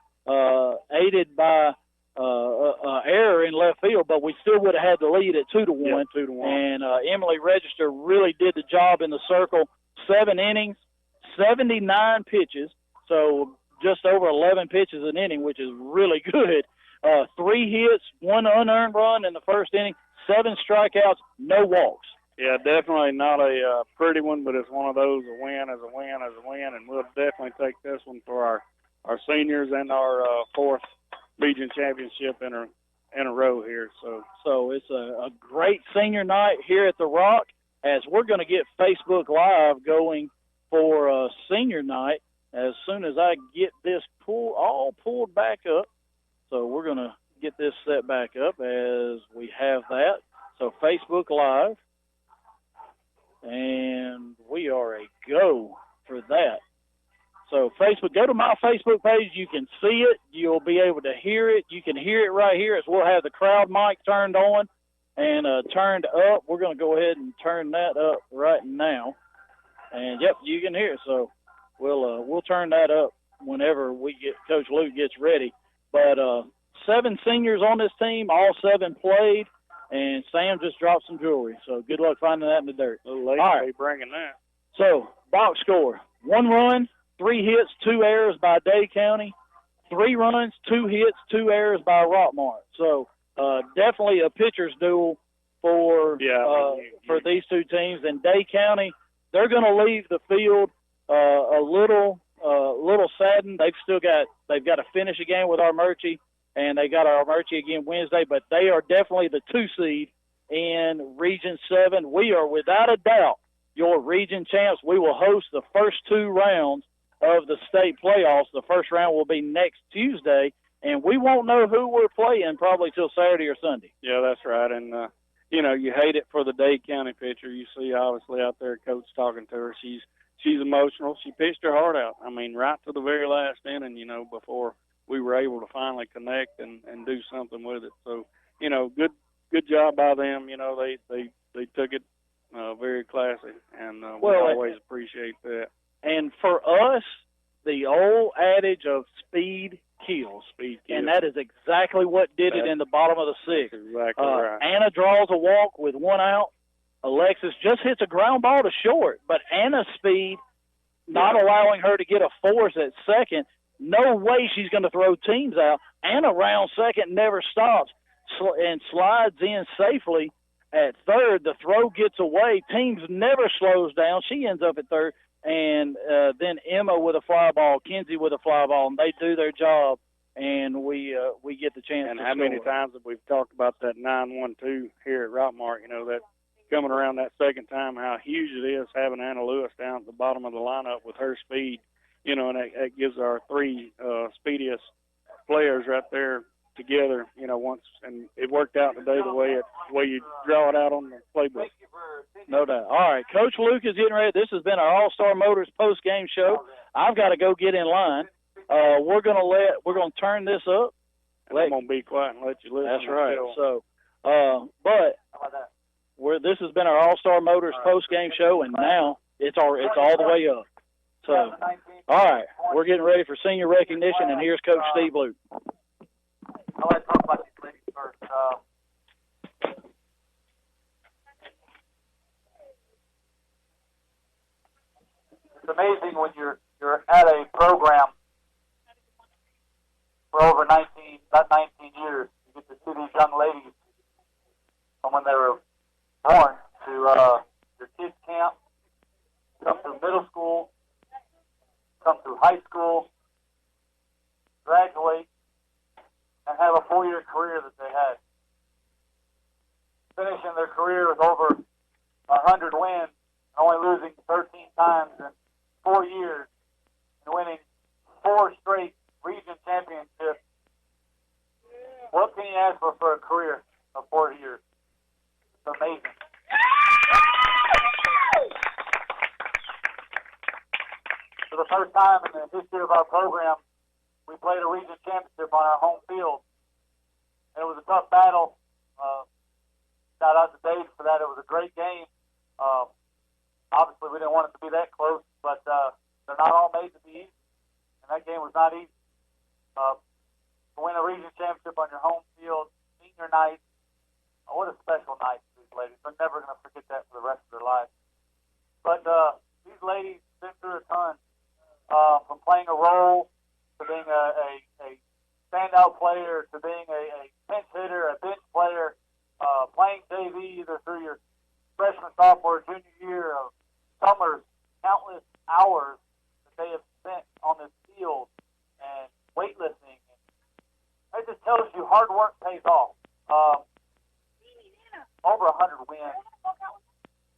aided by error in left field, but we still would have had the lead at 2-1. Yep, 2-1. And Emily Register really did the job in the circle. 7 innings, 79 pitches, so just over 11 pitches an inning, which is really good. 3 hits, 1 unearned run in the first inning, 7 strikeouts, no walks. Yeah, definitely not a pretty one, but it's one of those, a win is a win is a win, and we'll definitely take this one for our seniors and our 4th region championship in a row here. So it's a great senior night here at the Rock, as we're going to get Facebook Live going for senior night as soon as I get this all pulled back up. So we're going to get this set back up as we have that. So Facebook Live. And we are a go for that. So Facebook, go to my Facebook page. You can see it. You'll be able to hear it. You can hear it right here as we'll have the crowd mic turned on and turned up. We're going to go ahead and turn that up right now. And, yep, you can hear it. So we'll turn that up whenever Coach Luke gets ready. But 7 seniors on this team, all 7 played, and Sam just dropped some jewelry. So good luck finding that in the dirt. All right, bringing that. So box score: 1 run, 3 hits, 2 errors by Dade County. 3 runs, 2 hits, 2 errors by Rockmart. So definitely a pitcher's duel for these 2 teams. And Dade County, they're going to leave the field a little saddened. They've got to finish a game with Armurchie, and they got Armurchie again Wednesday. But they are definitely the 2 seed in Region 7. We are without a doubt your region champs. We will host the first 2 rounds of the state playoffs. The first round will be next Tuesday, and we won't know who we're playing probably till Saturday or Sunday. Yeah, that's right. And, you hate it for the Dade County pitcher. You see, obviously, out there, Coach talking to her. She's emotional. She pitched her heart out. I mean, right to the very last inning, before we were able to finally connect and do something with it. So, good job by them. They took it very classy, and we always appreciate that. And for us, the old adage of speed kills. And that is exactly what did it in the bottom of the 6th. Exactly right. Anna draws a walk with 1 out. Alexis just hits a ground ball to short, but Anna's speed, not allowing her to get a force at second, no way she's going to throw teams out. Anna round second never stops and slides in safely at third. The throw gets away. Teams never slows down. She ends up at third. And then Emma with a fly ball, Kenzie with a fly ball, and they do their job, and we get the chance and to how score. many times have we talked about that 9-1-2 here at Rockmart, that coming around that second time, how huge it is having Anna Lewis down at the bottom of the lineup with her speed, and that gives our 3 speediest players right there together, once, and it worked out today the way you draw it out on the playbook. No doubt. All right, Coach Luke is getting ready. This has been our All-Star Motors post-game show. I've got to go get in line. We're gonna turn this up. I'm gonna be quiet and let you listen. That's right. So, this has been our All-Star Motors post-game show, and now it's all the way up. So, all right, we're getting ready for senior recognition, and here's Coach Steve Luke. I'd like to talk about these ladies first. It's amazing when you're at a program for over 19 years. You get to see these young ladies from when they were born to your kids camp, come through middle school, come through high school, graduate, and have a 4-year career that they had. Finishing their career with over 100 wins, only losing 13 times in 4 years, and winning 4 straight region championships. What can you ask for a career of 4 years? It's amazing. For the first time in the history of our program, we played a region championship on our home field. And it was a tough battle. Shout out to Dave for that. It was a great game. Obviously, we didn't want it to be that close, but they're not all made to be easy. And that game was not easy. To win a region championship on your home field, senior night, what a special night for these ladies. They're never going to forget that for the rest of their lives. But these ladies been through a ton, from playing a role to being a standout player to being a pinch hitter, a bench player, playing JV either through your freshman, sophomore, junior year of summers, countless hours that they have spent on this field and weightlifting. And it just tells you hard work pays off. Over 100 wins,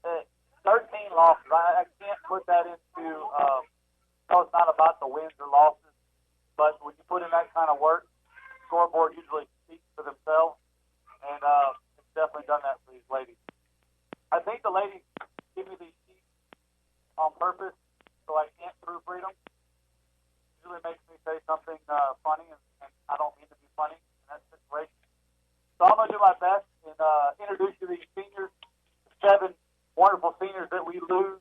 13 losses. I can't put that into, it's not about the wins or losses. But when you put in that kind of work, the scoreboard usually speaks for themselves, and it's definitely done that for these ladies. I think the ladies give me these sheets on purpose so I can't proofread them. It usually makes me say something funny, and I don't mean to be funny in that situation. So I'm going to do my best and introduce you to these seniors, 7 wonderful seniors that we lose,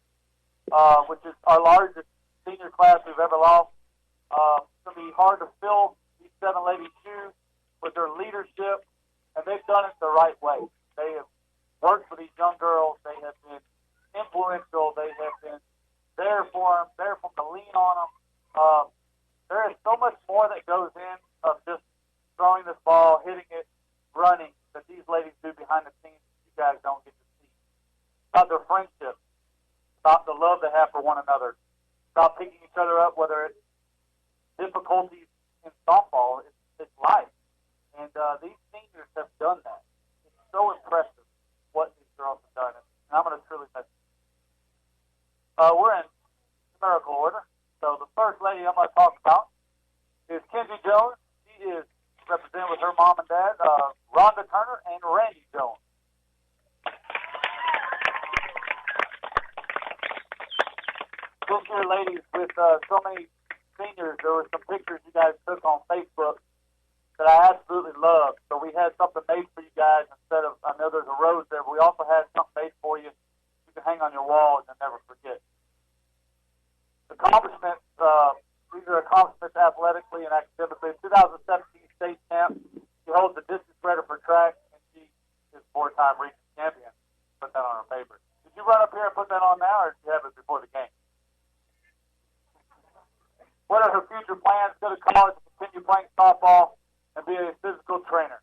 which is our largest senior class we've ever lost. It's going to be hard to fill these 7 ladies' shoes with their leadership, and they've done it the right way. They have worked for these young girls. They have been influential. They have been there for them, there for them to lean on them. There is so much more that goes in of just throwing this ball, hitting it, running, that these ladies do behind the scenes that you guys don't get to see. About their friendship, about the love they have for one another, about picking each other up, whether it's difficulties in softball, it's life. And these seniors have done that. It's so impressive what these girls have done, and I'm going to truly miss it. We're in numerical order. So the first lady I'm going to talk about is Kenzie Jones. She is represented with her mom and dad, Rhonda Turner and Randy Jones. This year, ladies, with so many seniors, there were some pictures you guys took on Facebook that I absolutely loved. So we had something made for you guys instead of, I know there's a rose there, but we also had something made for you you can hang on your wall and you'll never forget. Accomplishments, these are accomplishments athletically and academically. 2017 state champ, she holds the distance record for track, and she is 4-time region champion. Put that on her paper. Did you run up here and put that on now, or did you have it before the game? What are her future plans? Go to college, continue playing softball, and be a physical trainer.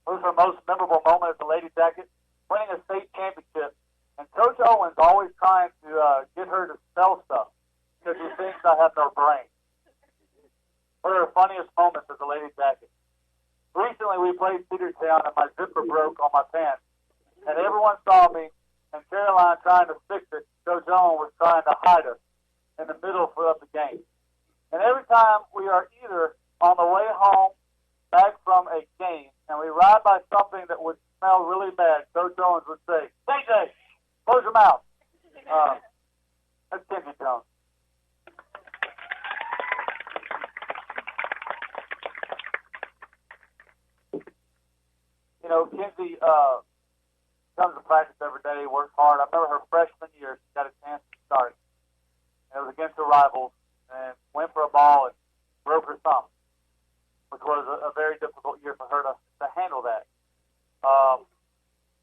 What was her most memorable moment as a Lady Jacket? Winning a state championship. And Coach Owens always trying to get her to spell stuff because he thinks I have no brain. What are her funniest moments as a Lady Jacket? Recently we played Cedartown and my zipper broke on my pants. And everyone saw me, and Caroline trying to fix it. Coach Owens was trying to hide us in the middle of the game. And every time we are either on the way home, back from a game, and we ride by something that would smell really bad, Coach Owens would say, "DJ, close your mouth." That's Kenzie Jones. You know, Kenzie comes to practice every day, works hard. I remember her freshman year, she got a chance to start. And it was against her rivals, and went for a ball and broke her thumb, which was a very difficult year for her to handle that.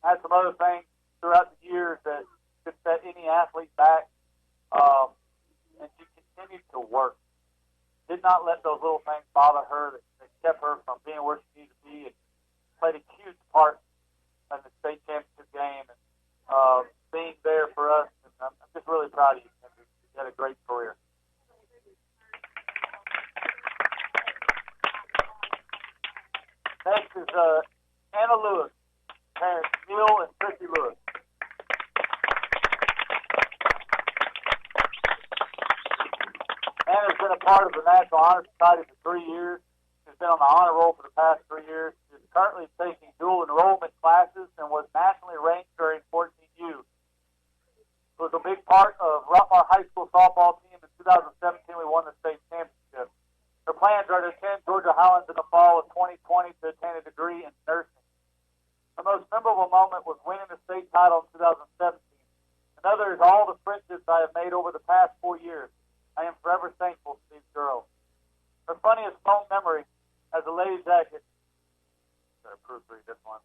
Had some other things throughout the years that could set any athlete back, and she continued to work. Did not let those little things bother her that kept her from being where she needed to be, and played a huge part in the state championship game and being there for us. And I'm just really proud of you, Kenzie. You had a great career. Next is Anna Lewis, parents Neil and Chrissy Lewis. Anna's been a part of the National Honor Society for 3 years. She's been on the honor roll for the past 3 years. She's currently taking dual enrollment classes and was nationally ranked during 14U. It was a big part of Rockmart High School softball team. In 2017, we won the state championship. Her plans are to attend Georgia Highlands in the fall of 2020 to attain a degree in nursing. Her most memorable moment was winning the state title in 2017. Another is all the friendships I have made over the past 4 years. I am forever thankful to these girls. Her funniest phone memory as a Lady Jacket, better proofread this one,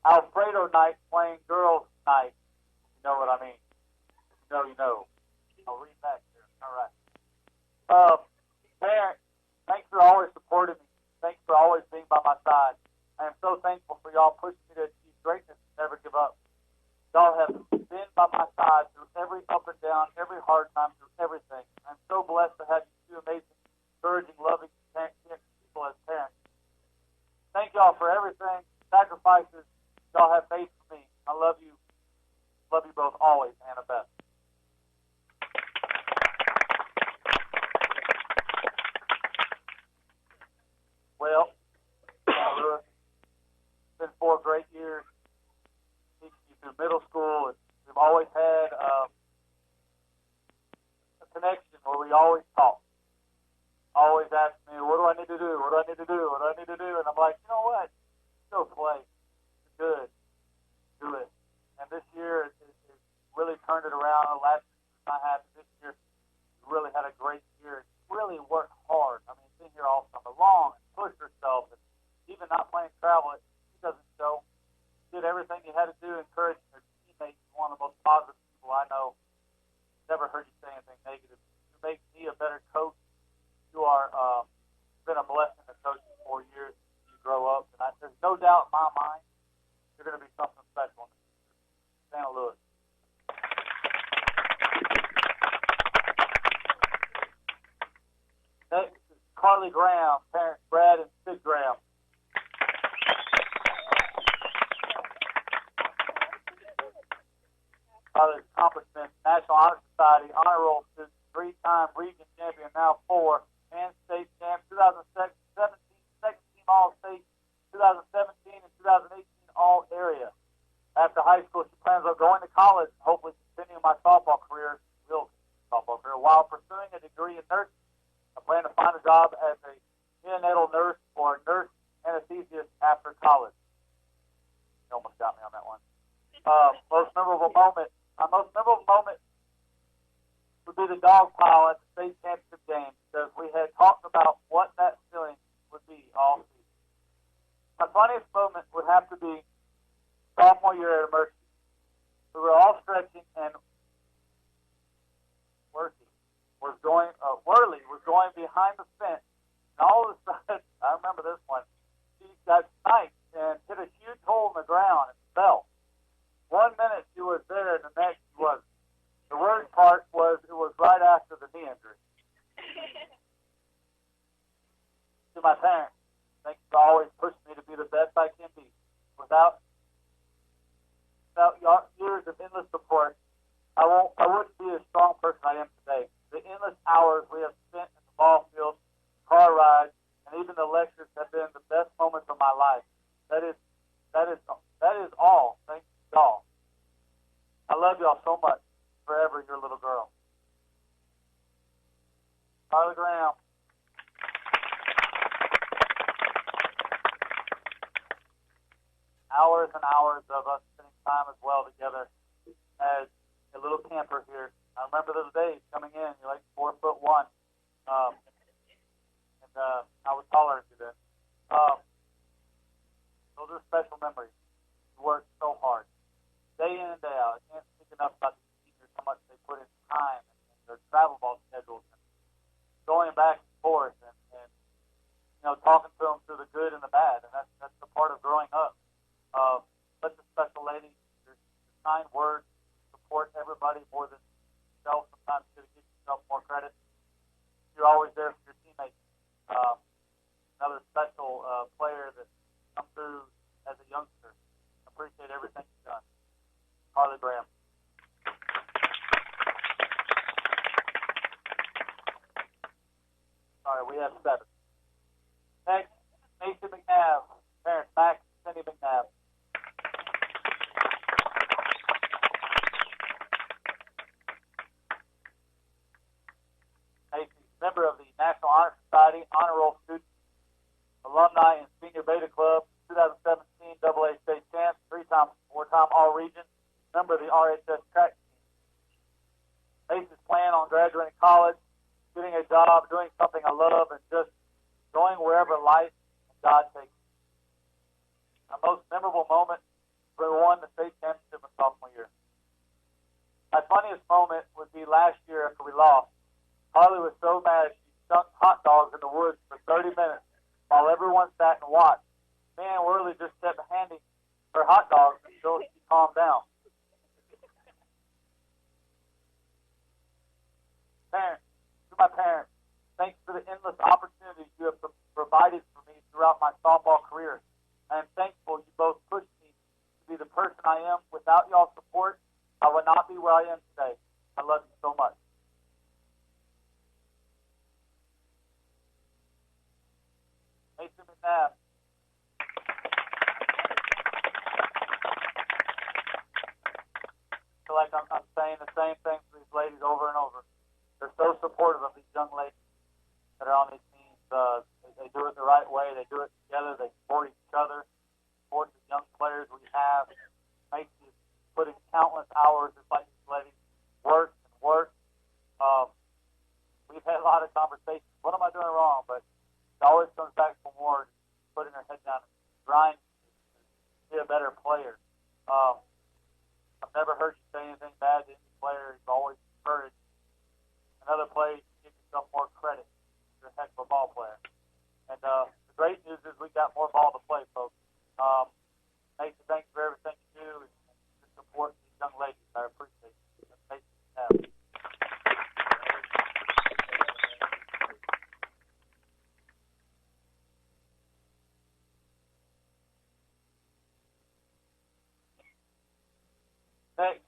Alfredo night playing girls night. You know what I mean. If you know, you know. I'll read back here. All right. Parents, thanks for always supporting me. Thanks for always being by my side. I am so thankful for y'all pushing me to achieve greatness and never give up. Y'all have been by my side through every up and down, every hard time, through everything. I'm so blessed to have you two amazing, encouraging, loving people as parents. Thank y'all for everything, sacrifices y'all have made for me. I love you. Love you both always, Anna Beth. Well, it's been 4 great years teaching you through middle school, and we've always had a connection where we always talk. Always ask me, what do I need to do? What do I need to do? What do I need to do? And I'm like, you know what? Go play. You're good. Do it. And this year, it really turned it around. Last year was not happy. This year, we really had a great negative. You make me a better coach. You are been a blessing to coach for 4 years. You grow up, and there's no doubt in my mind you're going to be something special in the future. Santa Louis. Next is Carly Graham, parents Brad and Sid Graham. Carly's accomplishments: National Honor Society Honor Roll student, 3-time region champion, now 4, and state champ, 2017 second team All-State, 2017 and 2018 All-Area. After high school, she plans on going to college and hopefully continuing my softball career, while pursuing a degree in nursing. I plan to find a job as a neonatal nurse or nurse anesthesiast after college. You almost got me on that one. Most memorable moment. My most memorable moment would be the dog pile at the state championship game, because we had talked about what that feeling would be all season. My funniest moment would have to be sophomore year at Mercy. We were all stretching, and Worley was going behind the fence, and all of a sudden, I remember this one, she got sniped and hit a huge hole in the ground and fell. 1 minute she was there, and the next she wasn't. The worst part was it was right after the knee injury. To my parents, thank you for always pushing me to be the best I can be. Without years of endless support, I wouldn't be a strong person I am today. The endless hours we have spent in the ball field, car rides, and even the lectures have been the best moments of my life. That is all. Thank you all. I love y'all so much. Forever, your little girl. Carly Graham. Hours and hours of us spending time as well together as a little camper here. I remember those days coming in. You're like 4'1", and I was taller than you then. Those are special memories. You worked so hard, day in and day out. I can't speak enough about these seniors, how much they put in time and their travel ball schedules, and going back and forth, and talking to them through the good and the bad, and that's the part of growing up. Such a special lady. Your kind words support everybody more than yourself. Sometimes you got to give yourself more credit. You're always there for your teammates. Another special player that come through as a youngster. Appreciate everything you've done. Carly Graham. Sorry, we have 7. Next, Mason McNabb. Parents, Max and Cindy McNabb. Mason, member of the National Honor Society, Honor Roll student, alumni in Senior Beta Club, 2017 AA state champ, 3-time, 4-time All-Region, member of the RHS track team. Mason's plan on graduating college, getting a job, doing something I love, and just going wherever life and God takes me. My most memorable moment was won the state championship in sophomore year. My funniest moment would be last year after we lost. Harley was so mad she stunk hot dogs in the woods for 30 minutes while everyone sat and watched. Me and Worley just kept handing her hot dogs until she calmed down. Parents, to my parents, thanks for the endless opportunities you have provided for me throughout my softball career. I am thankful you both pushed me to be the person I am. Without y'all's support, I would not be where I am today. I love you so much. Mason McNabb. I feel like I'm saying the same thing to these ladies over and over. They're so supportive of these young ladies that are on these teams. They do it the right way. They do it together. They support each other, support the young players we have. Makes you put in countless hours, just like these ladies work and work. We've had a lot of conversations. What am I doing wrong? But it always comes back for more, putting her head down and grinding to be a better player. I've never heard you say anything bad to any player. You've always encouraged. And play, give yourself more credit. You're a heck of a ball player. And the great news is we got more ball to play, folks. Mason, thanks for everything you do and your support these young ladies. I appreciate it. Mason, next,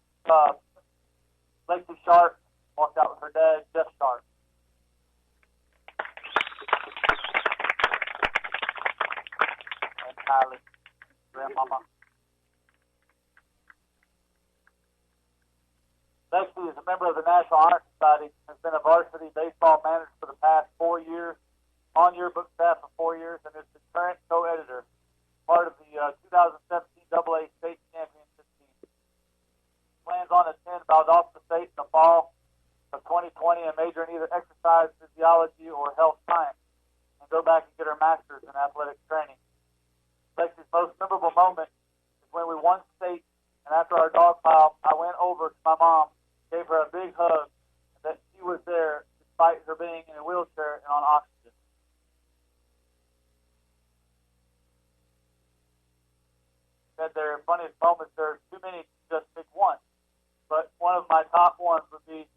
Lacey Sharp walked out with her dad, Jeff Sharp. And Kylie, grandmama. Lexi is a member of the National Honor Society, has been a varsity baseball manager for the past 4 years, on yearbook staff for 4 years, and is the current co-editor, part of the 2017 AA State Championship team. Plans on attend Valdosta State in the fall of 2020 and major in either exercise physiology or health science, and go back and get her master's in athletic training. Lexi's most memorable moment is when we won state, and after our dog pile, I went over to my mom, gave her a big hug, and that she was there despite her being in a wheelchair and on oxygen. Said their funniest moments, there are too many to just pick one. But one of my top ones would be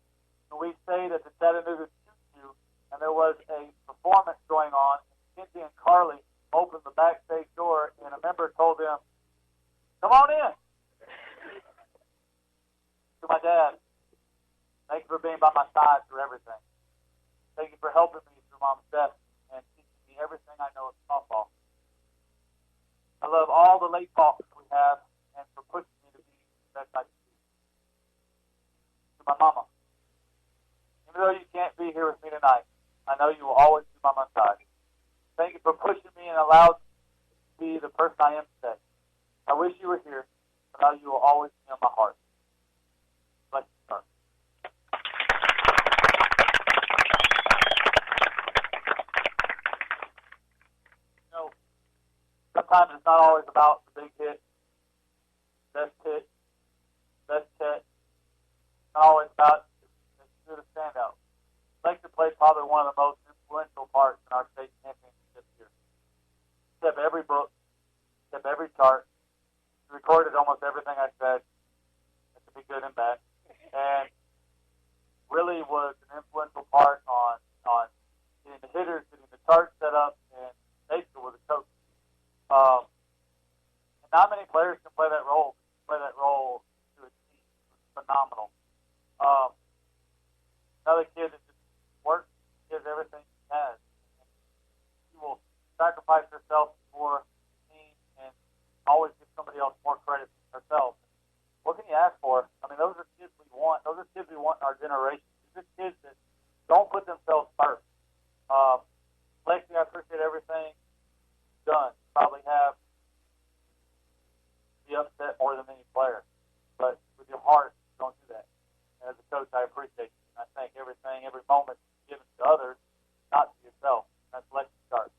when we stayed at the Chattanooga Choo-Choo, and there was a performance going on, and Kenzie and Carly opened the backstage door, and a member told them, "Come on in." To my dad, thank you for being by my side through everything. Thank you for helping me through Mom's death and teaching me everything I know of softball. I love all the late talks we have and for pushing me to be the best I can be. To my mama, even though you can't be here with me tonight, I know you will always be by my side. Thank you for pushing me and allowed me to be the person I am today. I wish you were here, but I know you will always be in my heart. Let's start. You know, sometimes it's not always about the big hit, best catch. It's not always about the standout. Lexi played probably one of the most influential parts in our state championship this year. He kept every book, kept every chart. He recorded almost everything I said. It could be good and bad. And really was an influential part on getting the hitters, getting the chart set up, and basically was a coach. And not many players can play that role to a team. It's phenomenal. Another kid that just works, gives everything he has. And she will sacrifice herself for the team and always give somebody else more credit than herself. What can you ask for? I mean, those are kids we want. Those are kids we want in our generation. These are kids that don't put themselves first. Lexi, I appreciate everything you've done. You probably have be upset more than any player. But with your heart, don't do that. And as a coach, I appreciate you. And I think every moment given to others, not to yourself. That's Lexi Sharp.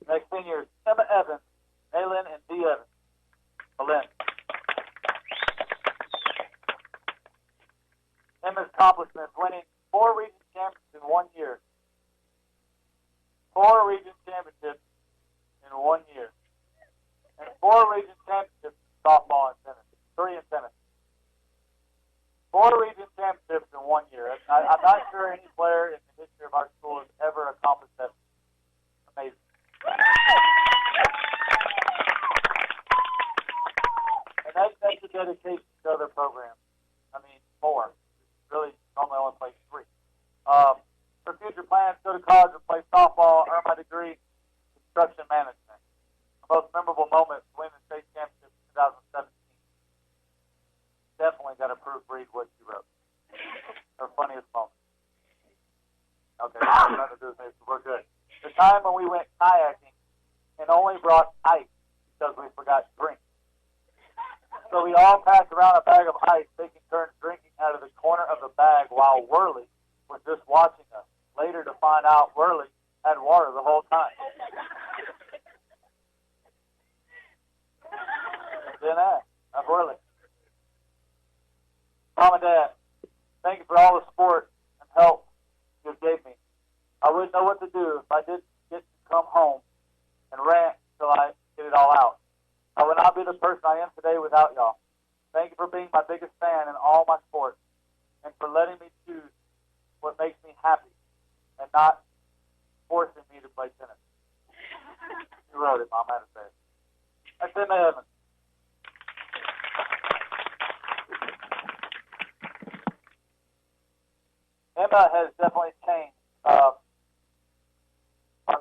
Next seniors, Emma Evans, Aylin, and Dee Evans. Malin. Emma's accomplishments, winning 4 region championships in 1 year. 4 region championships in 1 year. And 4 region championships in softball and tennis. 3 in tennis. 4 region championships in 1 year. I'm not sure any player in the history of our school has ever accomplished that. Amazing. And that's a dedication to other programs. I mean, 4. Really, normally only play 3. For future plans, go to college and play softball, earn my degree in construction management. The most memorable moment to win the state championship in 2017. Definitely got to proofread what you wrote. Her funniest moment. Okay, nothing to do with this, we're good. The time when we went kayaking and only brought ice because we forgot to drink. So we all passed around a bag of ice, taking turns drinking out of the corner of the bag while Worley was just watching us. Later to find out Worley had water the whole time. And then Really. Mom and Dad, thank you for all the support and help you gave me. I wouldn't know what to do if I didn't get to come home and rant until I get it all out. I would not be the person I am today without y'all. Thank you for being my biggest fan in all my sports and for letting me choose what makes me happy and not forcing me to play tennis. You wrote it, Mom. I had to say it. That's Emma Evans. Emma has definitely changed. Our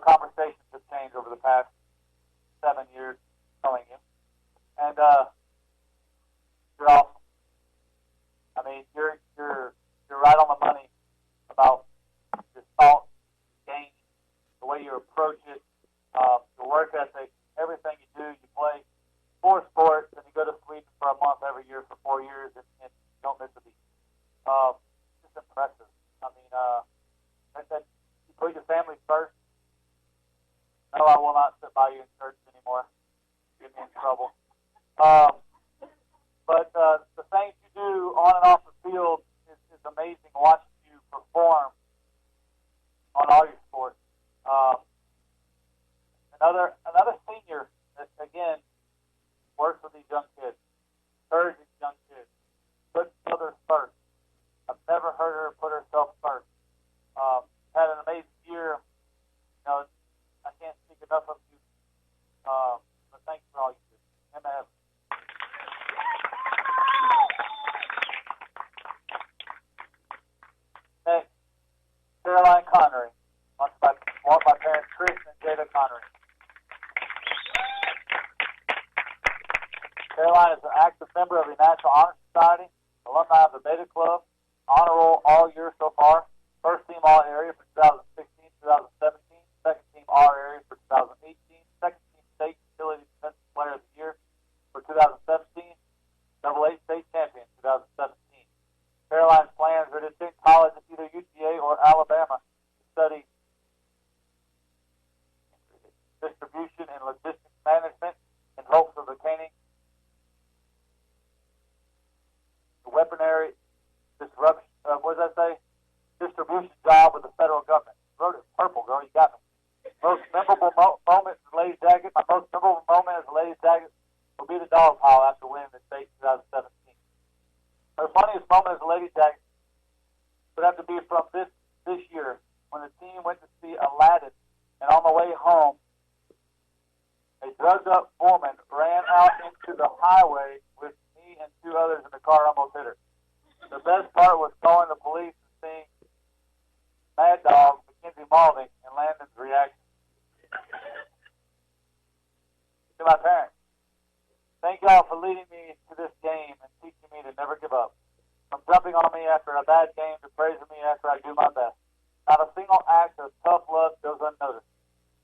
conversations have changed over the past 7 years knowing you. And you're awesome. I mean, you're right on the money about your thoughts, game, the way you approach it, your work ethic, everything you do. You play 4 sports, and you go to Sweden for a month every year for 4 years, and don't miss a beat. Just impressive. I mean, that you put your family first. No, I will not sit by you in church anymore. Get me in trouble. But the things you do on and off the field is amazing watching you perform on all your sports. Another senior that, again, works with these young kids, encourages these young kids, puts others first. I've never heard her put herself first. Had an amazing year. You know, I can't speak enough of you. But thank you for all you do. Emma Evans. Next, Caroline Connery, watched by parents Chris and Jada Connery. Caroline is an active member of the National Honor Society, alumni of the Beta Club, honor roll all year so far, first team All-Area for 2016-2017, second team All-Area for 2018, second team State Utility Defensive Player of the Year for 2017, AA State Champion 2017. Caroline's plans are to attend college at either UGA or Alabama to study distribution and logistics management in hopes of attaining the weaponry disruption. What does that say? Distribution job with the federal government. Wrote it purple, girl. You got me. Most memorable moment in the ladies' jacket. My most memorable moment as a ladies' jacket will be the dog pile after winning the state 2017. The funniest moment as a ladies' jacket would have to be from this year when the team went to see Aladdin, and on the way home, a drugged-up woman ran out into the highway with me and 2 others in the car, almost hit her. The best part was calling the police and seeing Mad Dog, Mackenzie Malding, and Landon's reaction. To my parents, thank y'all for leading me to this game and teaching me to never give up. From jumping on me after a bad game to praising me after I do my best. Not a single act of tough love goes unnoticed.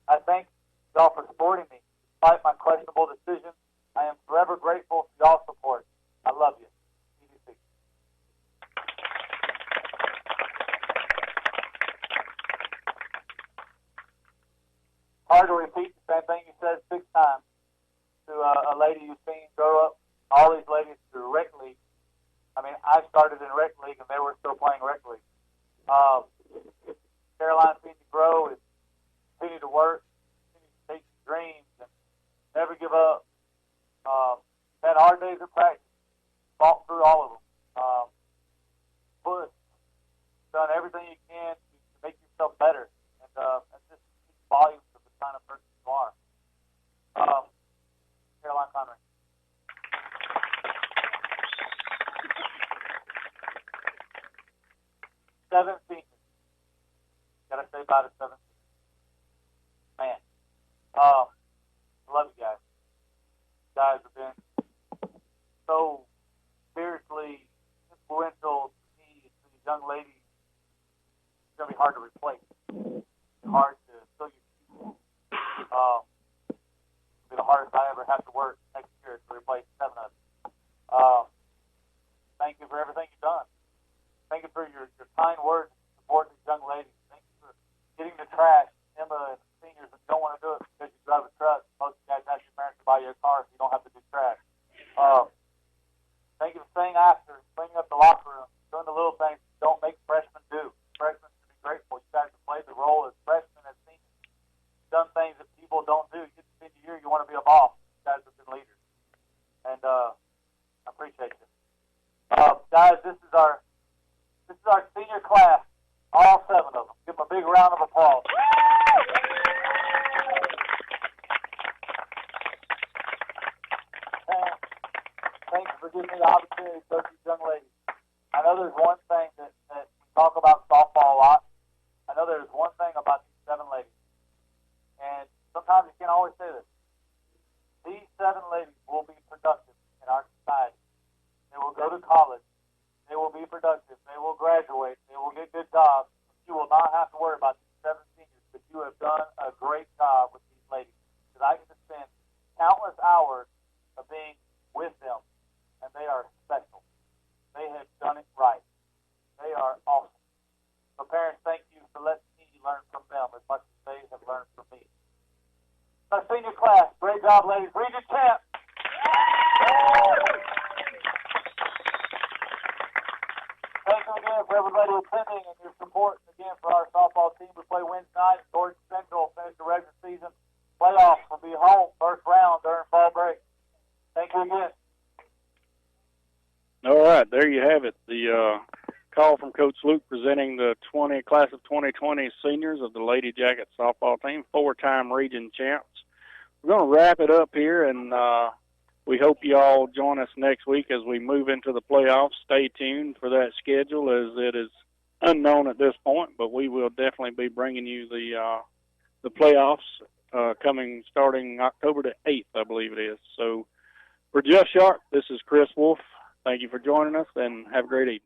I thank y'all for supporting me despite my questionable decisions. I am forever grateful for y'all's support. I love you. CDC. Hard to repeat the same thing you said 6 times to a lady you've seen grow up. All these ladies through rec league. I mean, I started in rec league and they were still playing rec league. Caroline seen you grow and continue to work, continue to chase your dreams and never give up. Had hard days of practice, fought through all of them. Pushed, done everything you can to make yourself better, and just speak volumes of the kind of person you are. Caroline Connery. Seven seniors. Gotta say bye to 7 seniors. Man. I love you guys. You guys have been so seriously influential to me and to these young ladies. It's gonna be hard to replace. It's hard to fill your shoes. It'll be the hardest I ever have to work next year to replace 7 of them. Thank you for everything you've done. Thank you for your kind words and support these young ladies. Thank you for getting the trash. Emma and the seniors that don't want to do it because you drive a truck. Most of you guys ask your parents to buy you a car so you don't have to do trash. Appreciate you. Guys, this is our senior class, all 7 of them. Give them a big round of applause. And thank you for giving me the opportunity to coach these young ladies. I know there's one thing that we talk about softball a lot. I know there's one thing about these 7 ladies, and sometimes you can't always say this. These 7 ladies will be productive in our society. They will go to college. They will be productive. They will graduate. They will get good jobs. You will not have to worry about these 7 seniors, but you have done a great job with these ladies. Because I get to spend countless hours of being with them, and they are special. They have done it right. They are awesome. So parents, thank you for letting me learn from them as much as they have learned from me. Our senior class, great job, ladies. Region champ. Thank you again for everybody attending and your support. Again, for our softball team, we play Wednesday night. Georgia Central finish the regular season. Playoffs will be home first round during fall break. Thank you again. All right, there you have it. The call from Coach Luke presenting the class of 2020 seniors of the Lady Jacket softball team, 4-time region champs. We're going to wrap it up here, and we hope you all join us next week as we move into the playoffs. Stay tuned for that schedule, as it is unknown at this point, but we will definitely be bringing you the playoffs starting October the 8th, I believe it is. So for Jeff Sharp, this is Chris Wolf. Thank you for joining us, and have a great evening.